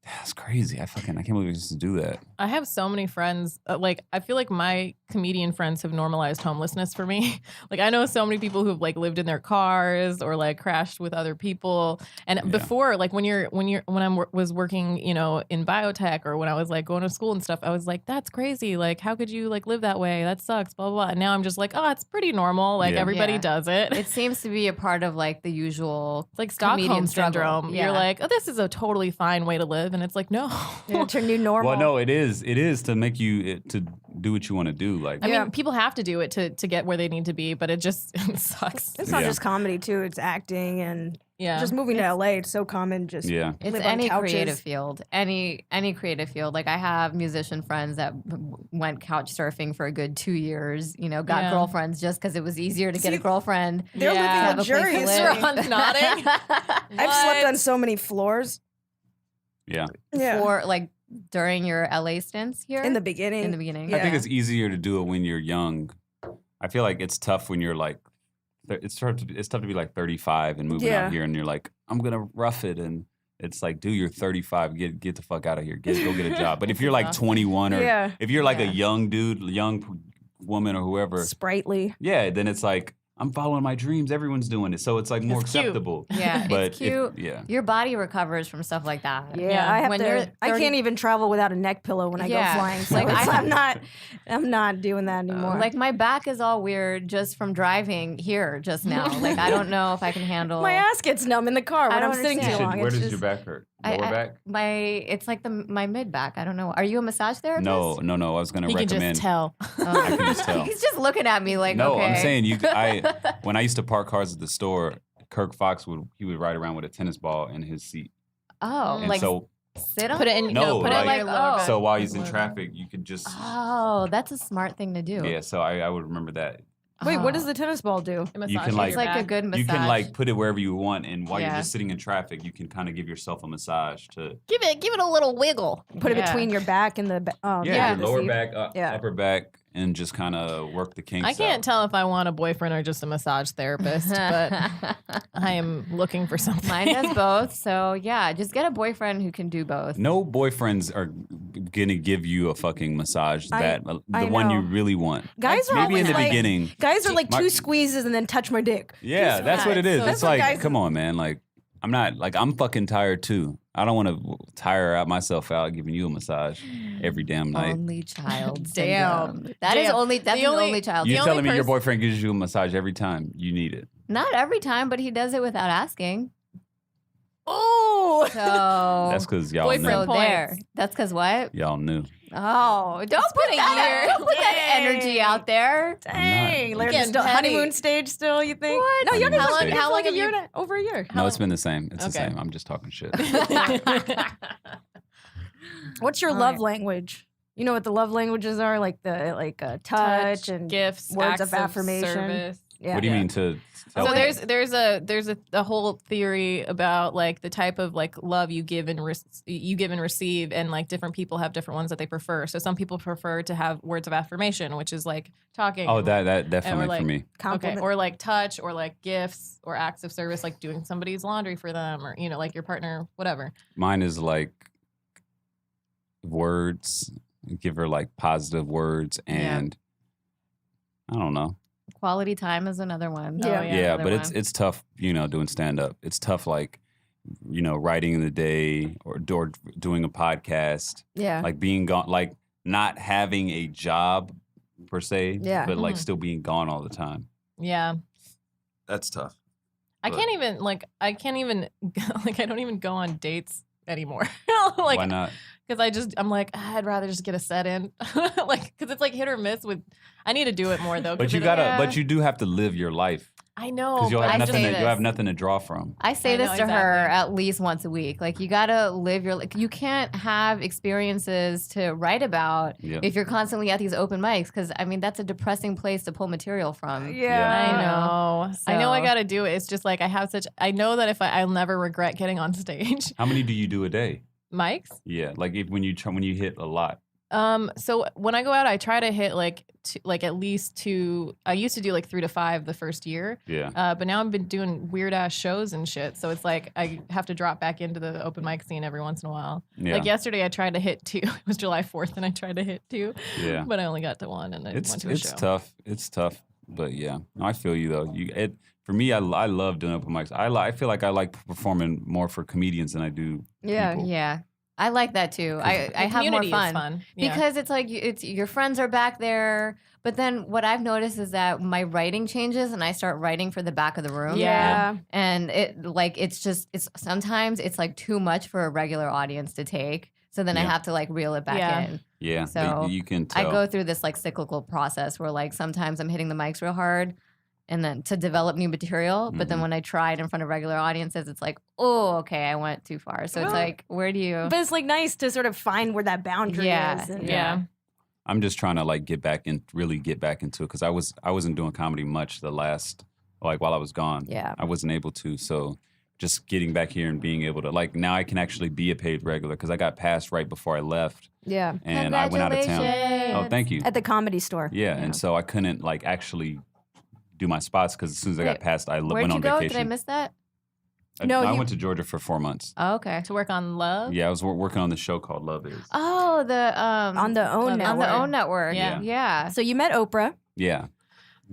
that's crazy. I can't believe we used to do that. I have so many friends. I feel like my comedian friends have normalized homelessness for me. Like I know so many people who've like lived in their cars or like crashed with other people. And before, like when I was working, in biotech or when I was like going to school and stuff, I was like, that's crazy. Like how could you like live that way? That sucks. Blah blah blah. And now I'm just like, oh, it's pretty normal. Like everybody does it. It seems to be a part of like the usual. It's like Stockholm syndrome. Yeah. You're like, oh, this is a totally fine way to live. And it's like, no. It's your new normal. Well, no, it is to make you to do what you want to do. Like, I mean, people have to do it to get where they need to be, but it just sucks. It's not just comedy too; it's acting and just moving to LA. It's so common. Just it's any creative field, any creative field. Like I have musician friends that went couch surfing for a good 2 years. Got girlfriends just because it was easier to get a girlfriend. They're living luxurious. Jerron's nodding. I've slept on so many floors. Yeah. For like during your LA stints here? In the beginning. I think it's easier to do it when you're young. I feel like it's tough when you're like, it's tough to be like 35 and moving out here and you're like, I'm going to rough it. And it's like, dude, you're 35. Get the fuck out of here. Go get a job. But if you're like 21 or if you're like a young dude, young woman or whoever. Sprightly. Yeah, then it's like, I'm following my dreams. Everyone's doing it. So it's like more acceptable. Yeah, but it's cute. Your body recovers from stuff like that. Yeah. I can't even travel without a neck pillow when I go flying. So I'm not doing that anymore. Like my back is all weird just from driving here just now. Like I don't know if I can handle. My ass gets numb in the car when I'm sitting too long. Where does your back hurt? Lower back? It's like my mid back. I don't know. Are you a massage therapist? No. I was going to recommend. He can just tell. I can just tell. He's just looking at me like, no, okay. I'm saying when I used to park cars at the store, Kirk Fox would ride around with a tennis ball in his seat. Oh, and like so sit on put it in. put it like oh. So while he's in traffic, you could just. Oh, that's a smart thing to do. Yeah, so I would remember that. Wait, what does the tennis ball do? You can like it's like a good massage. You can like put it wherever you want, and while you're just sitting in traffic, you can kind of give yourself a massage to give it a little wiggle. Put it between your back and the your lower back, upper back, and just kind of work the kinks. I can't tell if I want a boyfriend or just a massage therapist, but I am looking for something. Mine does both, so yeah, just get a boyfriend who can do both. No boyfriends are gonna give you a fucking massage the one you really want. Guys are maybe in the like, beginning. Guys are like two squeezes and then touch my dick. Yeah, that's what it is. So it's like, come on, man. Like, I'm fucking tired too. I don't want to tire out myself out giving you a massage every damn night. Only child. Damn. That's an only child. You're telling me your boyfriend gives you a massage every time you need it? Not every time, but he does it without asking. Oh, So That's because y'all Boyfriend knew. so there. points. That's because what? Y'all knew. Oh, don't put been a that. year. Don't put that energy out there. dang! They're Getting still petty. honeymoon stage still. You think? What? No, y'all Honeymoon guys stage. been How for long like a have year, you- and over a year. No, it's been the same. It's the Okay. same. I'm just talking shit. What's your All love right. language? You know what the love languages are? Like the touch and gifts, words acts of affirmation. service. Yeah. What do you Yeah. mean to tell So people? there's a whole theory about like the type of like love you give and receive, and like different people have different ones that they prefer. So some people prefer to have words of affirmation, which is like talking. Oh, that definitely like- for me. Okay, Compliment. or like touch, or like gifts, or acts of service, like doing somebody's laundry for them, or like your partner, whatever. Mine is like words. Give her like positive words, Yeah. and I don't know. Quality time is another one. Yeah. Oh, Yeah, Another but one. it's tough, doing stand up. It's tough, like, writing in the day or doing a podcast, Yeah. like being gone, like not having a job per se, Yeah. but like Mhm. still being gone all the time. Yeah, That's tough. I But- can't even like I don't even go on dates anymore. like Why not? because I'm like I'd rather just get a set in, like because it's like hit or miss with. I need to do it more though. But 'cause you it- gotta, Yeah. but you do have to live your life I know. because you'll but have I nothing. say You'll have this. nothing to draw from. I say I this know, to her exactly. at least once a week. Like you gotta live your like you can't have experiences to write about Yep. if you're constantly at these open mics because I mean that's a depressing place to pull material from. Yeah. I know. I know I So- got to do it. It's just like I know that if I'll never regret getting on stage. How many do you do a day? Mics. Yeah, like when you hit a lot. So when I go out, I try to hit like at least 2. I used to do like 3 to 5 the first year. Yeah. But now I've been doing weird ass shows and shit. So it's like I have to drop back into the open mic scene every once in a while. Yeah. Like yesterday, I tried to hit 2. It was July 4th, and I tried to hit 2. Yeah. But I only got to 1, and I went to a It's show. tough. It's tough, but yeah, no, I feel you though. For me, I love doing open mics. I feel like I like performing more for comedians than I do. Yeah. people. Yeah. I like that too. I The have more community is fun. fun. Yeah. Because it's like it's your friends are back there. But then what I've noticed is that my writing changes and I start writing for the back of the room. Yeah. And it's sometimes it's like too much for a regular audience to take. So then I Yeah. have to like reel it back Yeah. in. Yeah, So, you can I tell. go through this like cyclical process where like sometimes I'm hitting the mics real hard and then to develop new material. But then Mhm. when I try it in front of regular audiences, it's like, oh, okay, I went too far. So it's Well, like, where do you But it's like nice to sort of find where that boundary Yeah. is. And, yeah. I'm just trying to like really get back into it because I wasn't doing comedy much the last while I was gone. Yeah. I wasn't able to. So just getting back here and being able to like now I can actually be a paid regular because I got passed right before I left Yeah. and I went out of town. Oh, thank you. At the comedy store. Yeah, Yeah. and so I couldn't like actually do my spots because as soon as I got Wait, passed, I Where'd went you on go? vacation. Did I miss that? No, I you- went to Georgia for 4 months. Oh, okay. To work on love. Yeah, I was working on the show called Love Is. Oh, the On the OWN on the network. on the OWN network. Yeah. Yeah. So you met Oprah. Yeah, it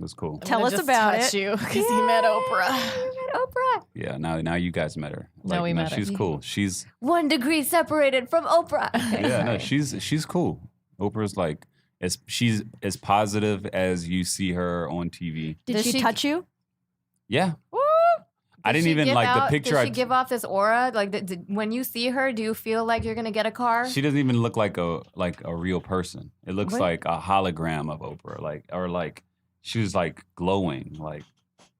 was cool. I'm Tell gonna us just about touch it. you because he met Oprah. You met Oprah. Yeah, now you guys met her. No, we met her. She's cool. She's 1 degree separated from Oprah. Okay, yeah, no, sorry. she's cool. Oprah's like she's as positive as you see her on TV. Did Does she she- touch you? Yeah, Woo! I Does didn't she even give like the out- picture. Does she give off this aura? Like, when you see her, do you feel like you're gonna get a car? She doesn't even look like a real person. It looks What? like a hologram of Oprah, or she was like glowing. Like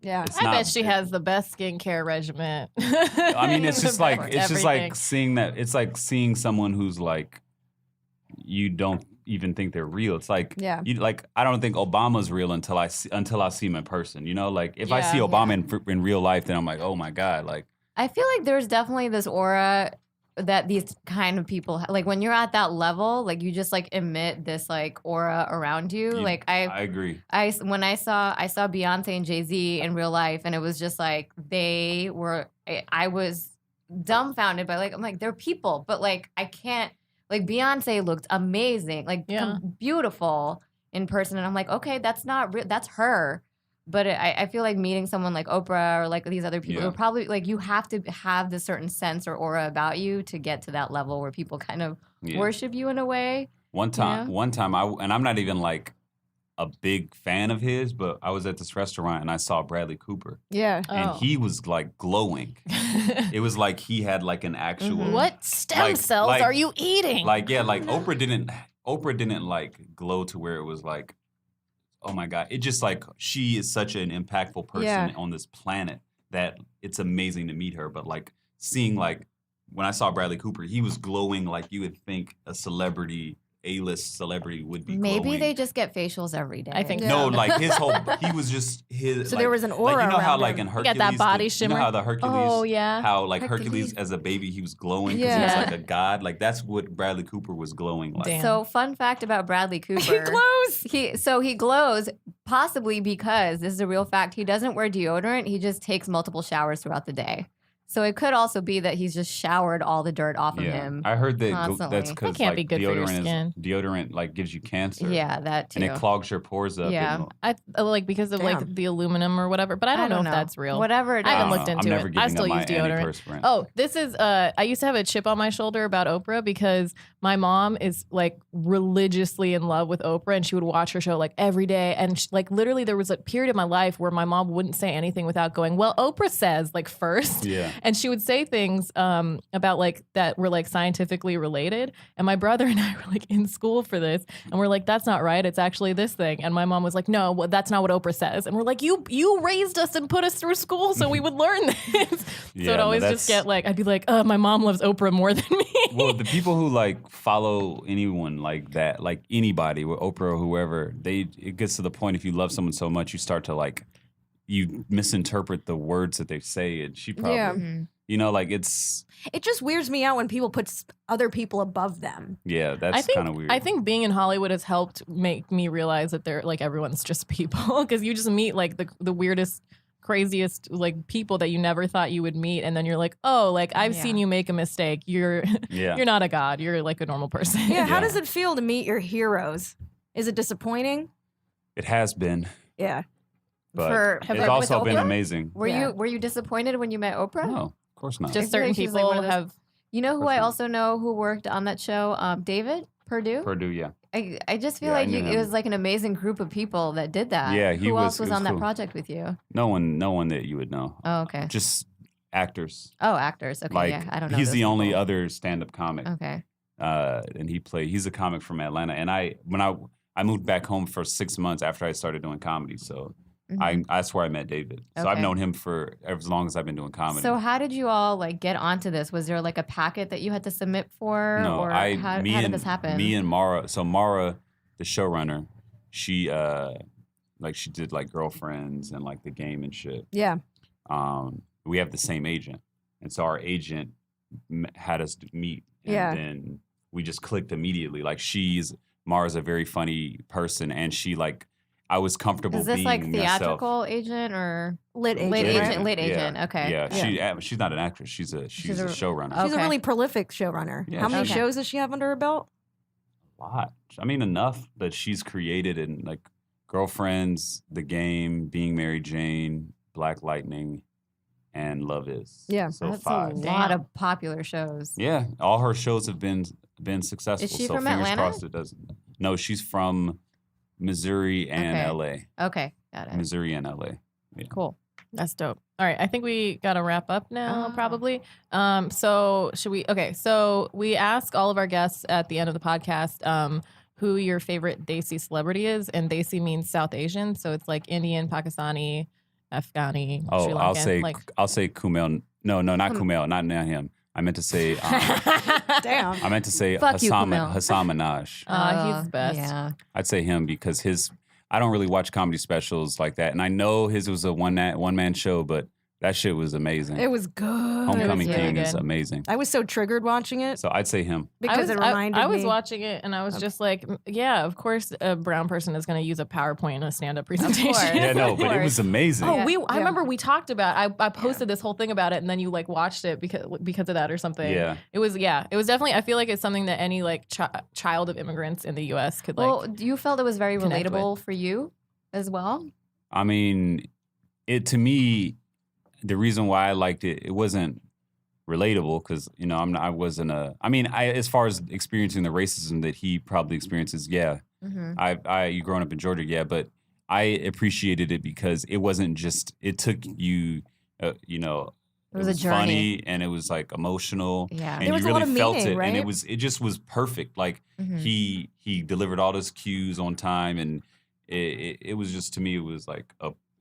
Yeah. it's I not, bet she has the best skincare regimen. I mean, it's just like Everything. seeing that. It's like seeing someone who's like you don't even think they're real. It's like Yeah. you like I don't think Obama's real until I see him in person. You know, like if I Yeah. see Obama in real life, then I'm like, oh my god, like I feel like there's definitely this aura that these kind of people like when you're at that level, like you just like emit this like aura around you. Like I agree. when I saw Beyonce and Jay-Z in real life, and it was just like I was dumbfounded by I'm like they're people, but like I can't like Beyonce looked amazing, like Yeah. beautiful in person, and I'm like okay, that's not real, that's her. But I feel like meeting someone like Oprah or like these other people, Yeah. are probably like you have to have this certain sense or aura about you to get to that level where people kind of Yeah. worship you in a way. One time, I'm not even like a big fan of his, but I was at this restaurant and I saw Bradley Cooper. Yeah. And Oh. he was like glowing. It was like he had like an actual What stem Like- cells like- are you eating? like Oprah didn't like glow to where it was like, oh my God. It just like she is such an impactful person Yeah. on this planet that it's amazing to meet her. But like seeing like when I saw Bradley Cooper, he was glowing like you would think a celebrity, A-list celebrity would be Maybe glowing. they just get facials every day. I think Yeah. No, like his whole, he was just his. So like, there was an like, aura you know how around like him. in You Hercules, got that body you shimmer. know how the Hercules, Oh yeah. how like Hercules Hercules. as a baby he was glowing because he Yeah. was like a god. Like that's what Bradley Cooper was glowing like. Damn. So fun fact about Bradley Cooper. He glows. He glows possibly because this is a real fact. He doesn't wear deodorant. He just takes multiple showers throughout the day. So it could also be that he's just showered all the dirt off of him. I heard that constantly. that's That because can't like be good for your deodorant skin. deodorant like gives you cancer. Yeah, that too. and it clogs your pores up. Yeah. and- I like because of like Damn. the aluminum or whatever, but I don't know if that's real. Whatever it is. I haven't don't looked know. into I'm never it. giving I still up my use deodorant. antiperspirant. Oh, this is I used to have a chip on my shoulder about Oprah because my mom is like religiously in love with Oprah and she would watch her show like every day and like literally there was a period of my life where my mom wouldn't say anything without going, "Well, Oprah says," like first. Yeah. And she would say things about like that were like scientifically related. And my brother and I were like in school for this, and we're like, "That's not right. It's actually this thing." And my mom was like, "No, well, that's not what Oprah says." And we're like, "You raised us and put us through school so we would learn this." So Yeah, it no, always just get like, I'd be like, "My mom loves Oprah more than me." Well, the people who like follow anyone like that, like anybody with Oprah or whoever, it gets to the point if you love someone so much, you start to like, you misinterpret the words that they say, and she probably, Yeah. Mhm. you know, like it's, It just weirds me out when people put other people above them. yeah, that's kind of weird. I think being in Hollywood has helped make me realize that they're like everyone's just people because you just meet like the weirdest, craziest like people that you never thought you would meet, and then you're like, oh, like I've Yeah. seen you make a mistake. You're yeah. you're not a god. You're like a normal person. Yeah, how Yeah. does it feel to meet your heroes? Is it disappointing? It has been, Yeah. but Have you it's worked with also been Oprah? amazing. Were you disappointed when you met Oprah? No, of course not. Just I feel certain like she's, like, people one of those- have. You know who For I sure. also know who worked on that show? David Perdue. Purdue, yeah. I just feel Yeah, I like knew it him. was like an amazing group of people that did that. Yeah, he who was- else it was was on that cool. project with you? No one that you would know. Oh, okay. Just actors. Oh, actors. Okay, Like yeah, I don't know. he's those the only people. other stand-up comic. Okay. And he's a comic from Atlanta. And when I moved back home for 6 months after I started doing comedy. So Mhm. that's where I met David. So I've Okay. known him for as long as I've been doing comedy. So how did you all like get onto this? Was there like a packet that you had to submit for, no, or how did this happen? Me and Mara. So Mara, the showrunner, she she did like Girlfriends and like The Game and shit. Yeah. We have the same agent, and so our agent had us meet, and Yeah. then we just clicked immediately. Like Mara's a very funny person, and she like I was comfortable Is this being like myself. theatrical agent or Lit agent. Lit right? agent, lit Yeah. agent? Okay. Yeah, she's not an actress. She's a She's a- showrunner. Oh. She's a Okay. really prolific showrunner. Yeah, How many she- shows does she have under her belt? A lot. I mean, enough that she's created in like Girlfriends, The Game, Being Mary Jane, Black Lightning, and Love Is. Yeah. So That's 5. a lot of popular shows. Yeah, all her shows have been successful. Is she so from fingers Atlanta? crossed it doesn't. No, she's from Missouri and Okay. LA. Okay, got it. Missouri and LA. Cool. That's dope. All right, I think we got to wrap up now, Ah. probably. So should we? Okay, so we ask all of our guests at the end of the podcast who your favorite Desi celebrity is, and Desi means South Asian, so it's like Indian, Pakistani, Afghani, Oh, Sri Lankan. I'll say Kumail. No, not Kumail. Not him. I meant to say. Damn. I meant to say Fuck you, Hassan Kumail. Minaj. He's the best. Yeah. I'd say him because I don't really watch comedy specials like that, and I know his was a one man show, but that shit was amazing. It was good. Homecoming It was really King is good. amazing. I was so triggered watching it So I'd say him. because it reminded me. I was watching it and I was just like, yeah, of course a brown person is going to use a PowerPoint in a stand-up presentation. course. Yeah, no, Of but it course. was amazing. Oh, Yeah. I remember we talked about. I posted this whole thing about it, and then you like watched it because of that or something. Yeah. It was definitely. I feel like it's something that any like child of immigrants in the U.S. could like. Well, you felt it was very connect relatable for you as well? I mean, to me, the reason why I liked it, it wasn't relatable because I wasn't as far as experiencing the racism that he probably experiences, yeah, You growing up in Georgia, yeah, but I appreciated it because it wasn't just. It took you, you know. It was a journey. Funny and it was like emotional. Yeah. And There was you a lot really of felt meaning, it. right? And it just was perfect. Like he delivered all his cues on time, and it was just, to me, it was like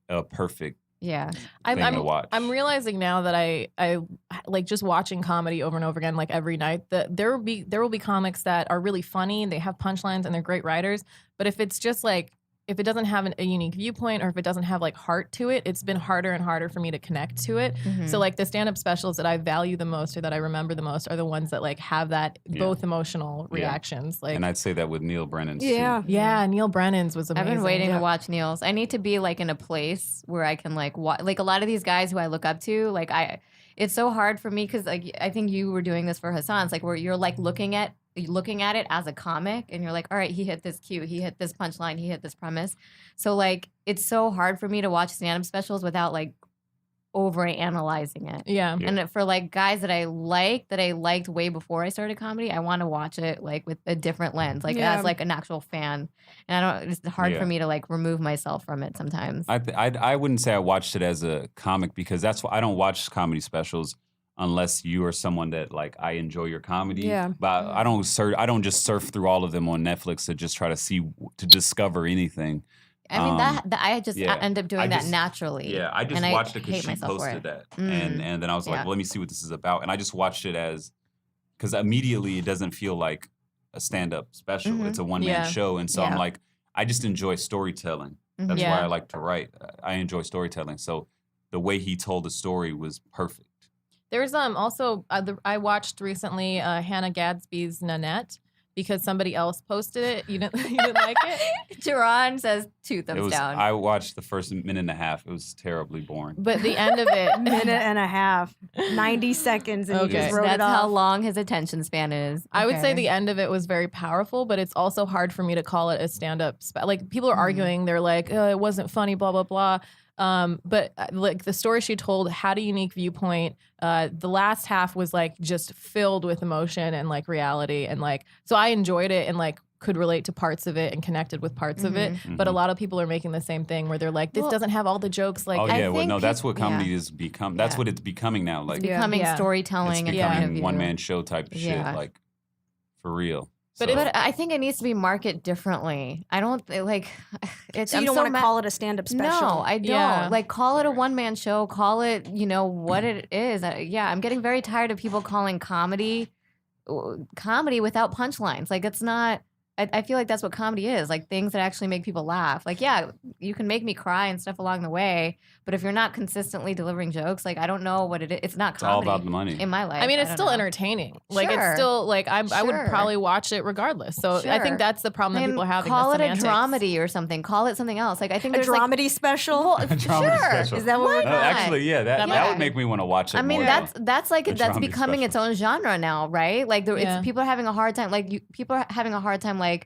a perfect thing to watch. I'm realizing now that I like just watching comedy over and over again, like every night, that there will be comics that are really funny and they have punchlines and they're great writers. But if it's just like, if it doesn't have a unique viewpoint, or if it doesn't have like heart to it, it's been harder and harder for me to connect to it. So like the stand-up specials that I value the most or that I remember the most are the ones that like have that both emotional reactions. Like, and I'd say that with Neil Brennan's Yeah. too. yeah, Neil Brennan's was amazing. I've been waiting to watch Neil's. I need to be like in a place where I can like watch. Like a lot of these guys who I look up to, like it's so hard for me because like I think you were doing this for Hassan's, like where you're like looking at it as a comic and you're like, all right, he hit this cue, he hit this punchline, he hit this premise. So like it's so hard for me to watch stand-up specials without like over analyzing it. Yeah. And for like guys that I liked way before I started comedy, I want to watch it like with a different lens, like as like an actual fan. And I don't. It's hard for me to like remove myself from it sometimes. I wouldn't say I watched it as a comic because that's why I don't watch comedy specials unless you are someone that like I enjoy your comedy. Yeah. But I don't just surf through all of them on Netflix to just try to discover anything. I mean I just end up doing that naturally. Yeah, I just watched it because she posted that, and then I was like, well, let me see what this is about, and I just watched it because immediately it doesn't feel like a stand-up special; it's a one-man show, and so I'm like, I just enjoy storytelling. That's why I like to write. I enjoy storytelling, so the way he told the story was perfect. There's also I watched recently Hannah Gadsby's Nanette because somebody else posted it. You didn't like it? Jerron says 2 thumbs down. I watched the first minute and a half. It was terribly boring. But the end of it, minute and a half, 90 seconds, and you just wrote it That's off. how long his attention span is. I would say the end of it was very powerful, but it's also hard for me to call it a stand-up. Like people are arguing, they're like, oh, it wasn't funny, blah blah blah. But like the story she told had a unique viewpoint. The last half was like just filled with emotion and like reality, and like so I enjoyed it and like could relate to parts of it and connected with parts of it. But a lot of people are making the same thing where they're like, this doesn't have all the jokes. Like, that's what comedy has become. That's what it's becoming now. Like becoming storytelling, it's and becoming one-man show type of shit. Like for real. But I think it needs to be marketed differently. I don't like. So you don't want to call it a stand-up special? No, I don't. Yeah. Like call it a one-man show. Call it, what it is. I'm getting very tired of people calling comedy without punchlines. Like it's not. I feel like that's what comedy is, like things that actually make people laugh. Like, yeah, you can make me cry and stuff along the way, but if you're not consistently delivering jokes, like I don't know what it is. It's not comedy. It's all about the money. In my life. I mean, it's still entertaining. Like it's still like I would probably watch it regardless. So I think that's the problem that people are having. Call it a dramedy or something. Call it something else. Like I think a dramedy special. A dramedy special. Is that what we're actually, yeah, that would make me want to watch it. I mean, more. that's becoming its own genre now, right? Like people are having a hard time. Like people are having a hard time, like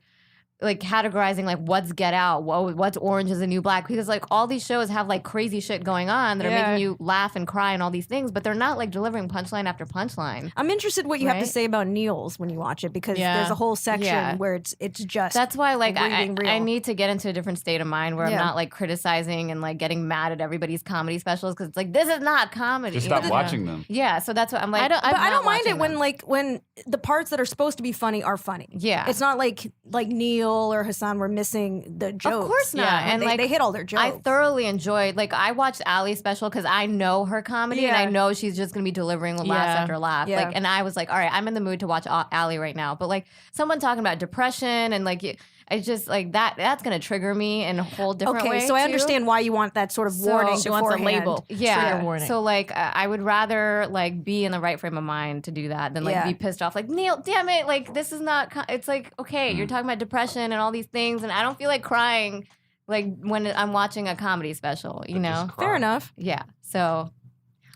categorizing like what's Get Out, what's Orange is the New Black, because like all these shows have like crazy shit going on that are making you laugh and cry and all these things, but they're not like delivering punchline after punchline. I'm interested what you have to say about Neil's when you watch it, because there's a whole section where it's just that's why like real. I need to get into a different state of mind where I'm not like criticizing and like getting mad at everybody's comedy specials because it's like this is not comedy. Just stop watching them. Yeah, so that's what I'm like. I don't mind it when the parts that are supposed to be funny are funny. Yeah, it's not like Neil or Hassan were missing the jokes. Of course not. Yeah, and they hit all their jokes. I thoroughly enjoyed, like I watched Allie's special because I know her comedy and I know she's just going to be delivering laugh after laugh. Yeah. Like, and I was like, all right, I'm in the mood to watch Allie right now. But like someone talking about depression and like I just like that's going to trigger me in a whole different way. Okay, so I understand why you want that sort of warning. She wants a label. Yeah. Trigger warning. So like I would rather like be in the right frame of mind to do that than like be pissed off. Like Neil, damn it! Like this is not. It's like okay, you're talking about depression and all these things, and I don't feel like crying like when I'm watching a comedy special. You know, fair enough. Yeah. So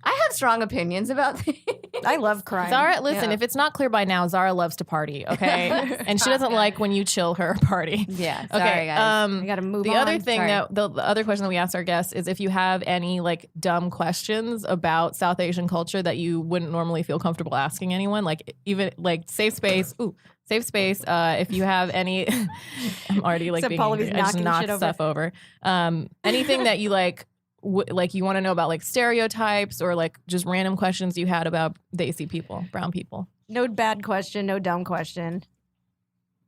I have strong opinions about things. I love crying. Zahra, listen, if it's not clear by now, Zahra loves to party, okay? And she doesn't like when you chill her party. Yeah, sorry, okay, guys. We got to move on. The other thing the other question that we asked our guests is if you have any like dumb questions about South Asian culture that you wouldn't normally feel comfortable asking anyone, like even like safe space. Ooh, Safe space. If you have any, I'm already like So being Paula's angry. I just knocking knock shit over. stuff over. Anything that you like you want to know about like stereotypes or like just random questions you had about Desi people, brown people. No bad question, no dumb question.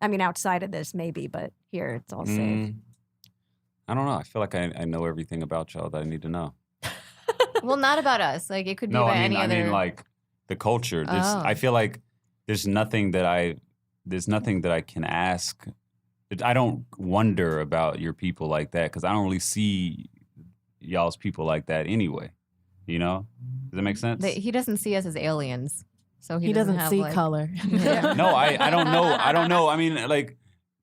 I mean, outside of this, maybe, but here it's all safe. I don't know. I feel like I know everything about y'all that I need to know. Well, not about us. Like it could be No, about I any other. mean like the culture. Oh. I feel like there's nothing that I can ask. I don't wonder about your people like that because I don't really see y'all's people like that anyway. You know? Does that make sense? He doesn't see us as aliens, so He doesn't have, see like, color. Yeah. No, I don't know. I don't know. I mean, like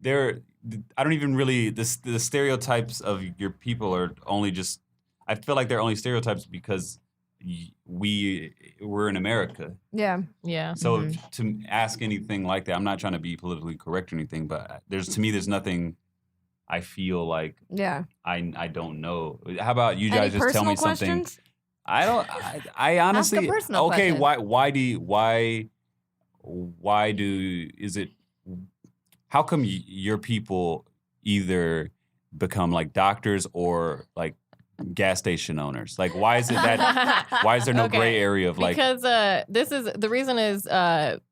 I don't even really the stereotypes of your people are only just. I feel like they're only stereotypes because we're in America. Yeah. Yeah. So to ask anything like that, I'm not trying to be politically correct or anything, but there's nothing I feel like Yeah. I don't know. How about you Any guys just tell me personal something? questions? I honestly personal okay. question. How come your people either become like doctors or like gas station owners? Like, why is it that? Why is there no Okay. gray area of like? Because this is the reason is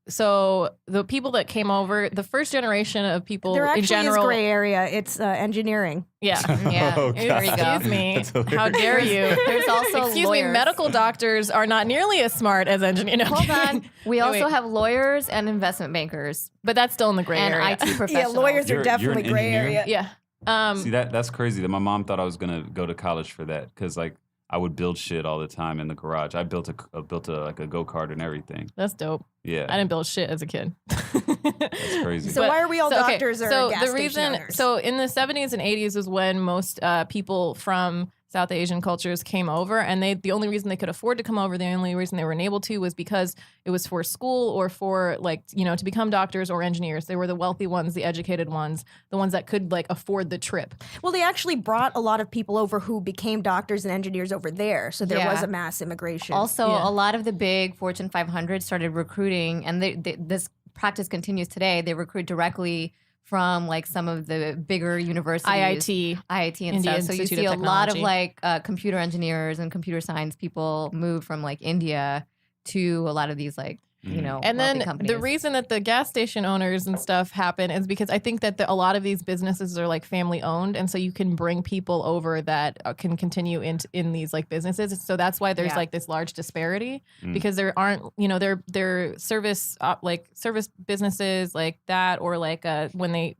so the people that came over, the first generation of people There actually in general. is gray area. It's engineering. Yeah. Yeah. Oh, There you go. Excuse me. That's How dare you? There's also Excuse me. lawyers. Medical doctors are not nearly as smart as engineers. No, Hold on. We Wait, also wait. have lawyers and investment bankers but that's still in the gray and area. IT Yeah, professionals. lawyers You're are an definitely gray engineer? area. Yeah. See that's crazy. That my mom thought I was gonna go to college for that because like I would build shit all the time in the garage. I built a like a go-kart and everything. That's dope. Yeah, I didn't build shit as a kid. that's crazy. So why are we all doctors or so gas the station reason owners? so in the 70s and 80s was when most people from South Asian cultures came over, and the only reason they could afford to come over, the only reason they were able to was because it was for school or for like to become doctors or engineers. They were the wealthy ones, the educated ones, the ones that could like afford the trip. Well, they actually brought a lot of people over who became doctors and engineers over there. So there Yeah. was a mass immigration. Also, Yeah. a lot of the big Fortune 500 started recruiting, and this practice continues today. They recruit directly from like some of the bigger universities, IIT and Indian stuff. So you Institute see of a lot of Technology. like computer engineers and computer science people move from like India to a lot of these like And wealthy then companies. the reason that the gas station owners and stuff happen is because I think that a lot of these businesses are like family owned, and so you can bring people over that can continue in these like businesses. So that's why there's Yeah. like this large disparity Mm. because there aren't they're service service businesses like that, or like when they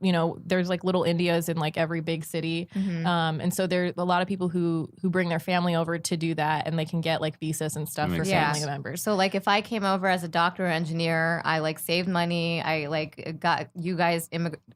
there's like little Indias in like every big city. Mhm. And so there are a lot of people who bring their family over to do that, and they can get like visas and stuff That for makes family sense. members. So like if I came over as a doctor or engineer, I like saved money. I like got you guys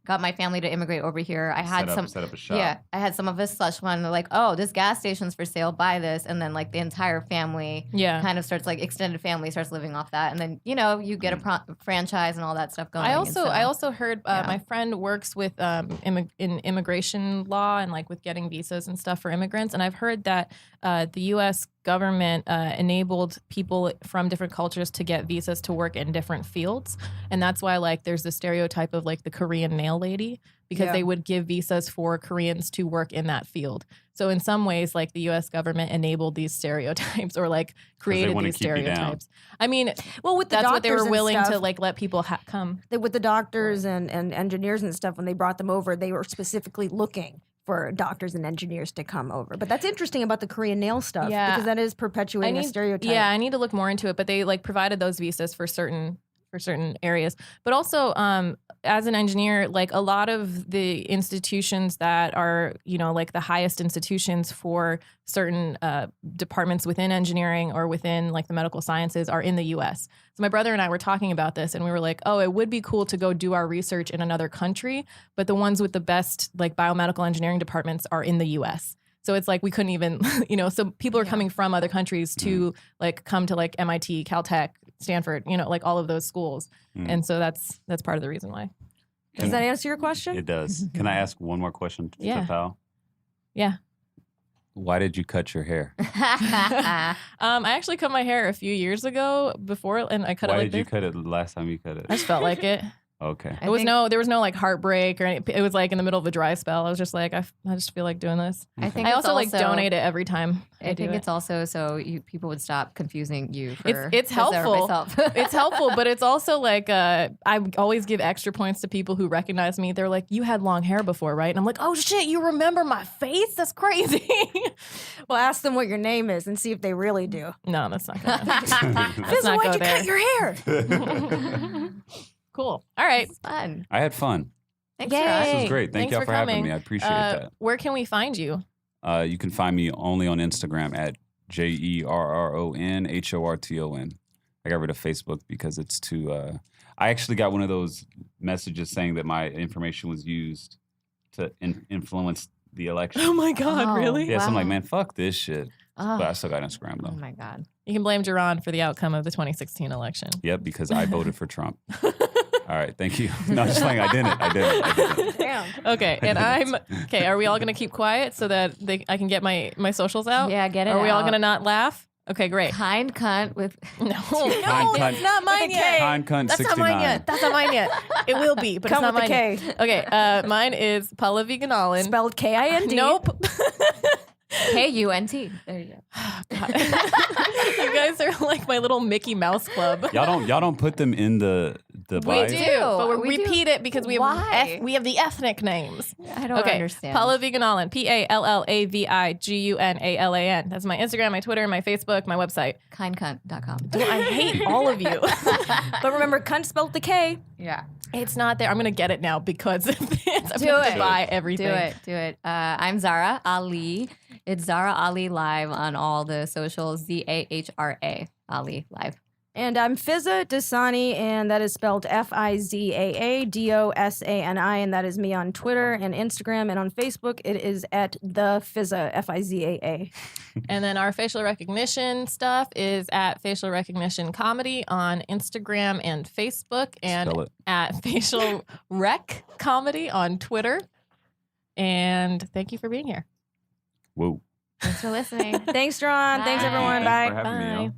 got my family to immigrate over here. I had set up a shop. Yeah, I had some of us slush fund. Like, oh, this gas station's for sale. Buy this, and then like the entire family Yeah. kind of starts like extended family starts living off that, and then you get a franchise and all that stuff going. I and also so- heard yeah. my friend works with in immigration law and like with getting visas and stuff for immigrants, and I've heard that the U.S. government enabled people from different cultures to get visas to work in different fields, and that's why like there's the stereotype of like the Korean nail lady because Yeah. they would give visas for Koreans to work in that field. So in some ways, like the U.S. government enabled these stereotypes or like created wanna these keep you down. stereotypes. I mean, well, with the that's what they doctors were and willing to stuff, like let people come. with the doctors and engineers and stuff, when they brought them over, they were specifically looking for doctors and engineers to come over. But that's interesting about the Korean nail stuff Yeah. because that is perpetuating a stereotype. Yeah, I need to look more into it. But they like provided those visas for certain areas. But also, as an engineer, like a lot of the institutions that are, like the highest institutions for certain departments within engineering or within like the medical sciences are in the U.S. So my brother and I were talking about this, and we were like, oh, it would be cool to go do our research in another country, but the ones with the best like biomedical engineering departments are in the U.S. So it's like we couldn't even, so people are coming from other countries to like come to like MIT, Caltech, Stanford, like all of those schools. And so that's part of the reason why. Does that answer your question? It does. Can I ask one more question to Yeah. Pal? Yeah. Why did you cut your hair? I actually cut my hair a few years ago before, and I cut Why it like did you this. cut it the last time you cut it? I just felt like it. Okay. I There was think- no like heartbreak or anything. It was like in the middle of a dry spell. I was just like, I just feel like doing this. I think I it's also like donate it every time. I think it's also so people would stop confusing you for It's helpful. It's helpful, but it's also like I always give extra points to people who recognize me. They're like, "You had long hair before, right?" And I'm like, "Oh shit, you remember my face? That's crazy." Well, ask them what your name is and see if they really do. No, that's not gonna. Let's Fizz, not why'd go you there. cut your hair? Cool. All right. It's fun. I had fun. Thanks, Yay. Josh. This was great. Thank Thanks y'all for for having coming. me. I appreciate that. Where can we find you? You can find me only on Instagram at JerronHorton. I got rid of Facebook because it's too. I actually got one of those messages saying that my information was used to influence the election. Oh my God! Oh. Really? Yeah, so I'm like, Wow. man, fuck this shit. Oh, But I still got Instagram oh though. my God. You can blame Jerron for the outcome of the 2016 election. Yep, because I voted for Trump. All right, thank you. No, just playing. I didn't. Damn. Okay, and I'm okay. Are we all gonna keep quiet so that I can get my socials out? Yeah, get it Are we all out. gonna not laugh? Okay, great. Kind cunt with No, cunt. it's not mine yet. Kind cunt That's 69. not mine yet. That's not mine yet. It will be, but Come it's not with mine the yet. K. Okay, mine is Paula Viganalin. Spelled K-I-N-D. Nope. K-U-N-T. There you go. God. You guys are like my little Mickey Mouse club. Y'all don't put them in the We bio? do, but We do. repeat it because we have Why? we have the ethnic names. I don't Okay, understand. Paula Viganalin, PallaViGunalan. That's my Instagram, my Twitter, my Facebook, my website. Kindcunt.com. I hate all of you. But remember, cunt spelled the K. Yeah. It's not there. I'm gonna get it now because of this. I'm Do gonna it. buy everything. Do it. I'm Zahra Ali. It's Zahra Ali Live on all the socials. Zahra Ali Live. And I'm Fizza Dasani, and that is spelled Fizaadosani, and that is me on Twitter and Instagram, and on Facebook it is at the Fizza, Fizaa. And then our facial recognition stuff is at Facial Recognition Comedy on Instagram and Facebook, and Spell it. at Facial Rec Comedy on Twitter. And thank you for being here. Whoa. Thanks for listening. Thanks, Ron. Thanks, Bye. everyone. Thanks Bye. for having me, y'all. Bye.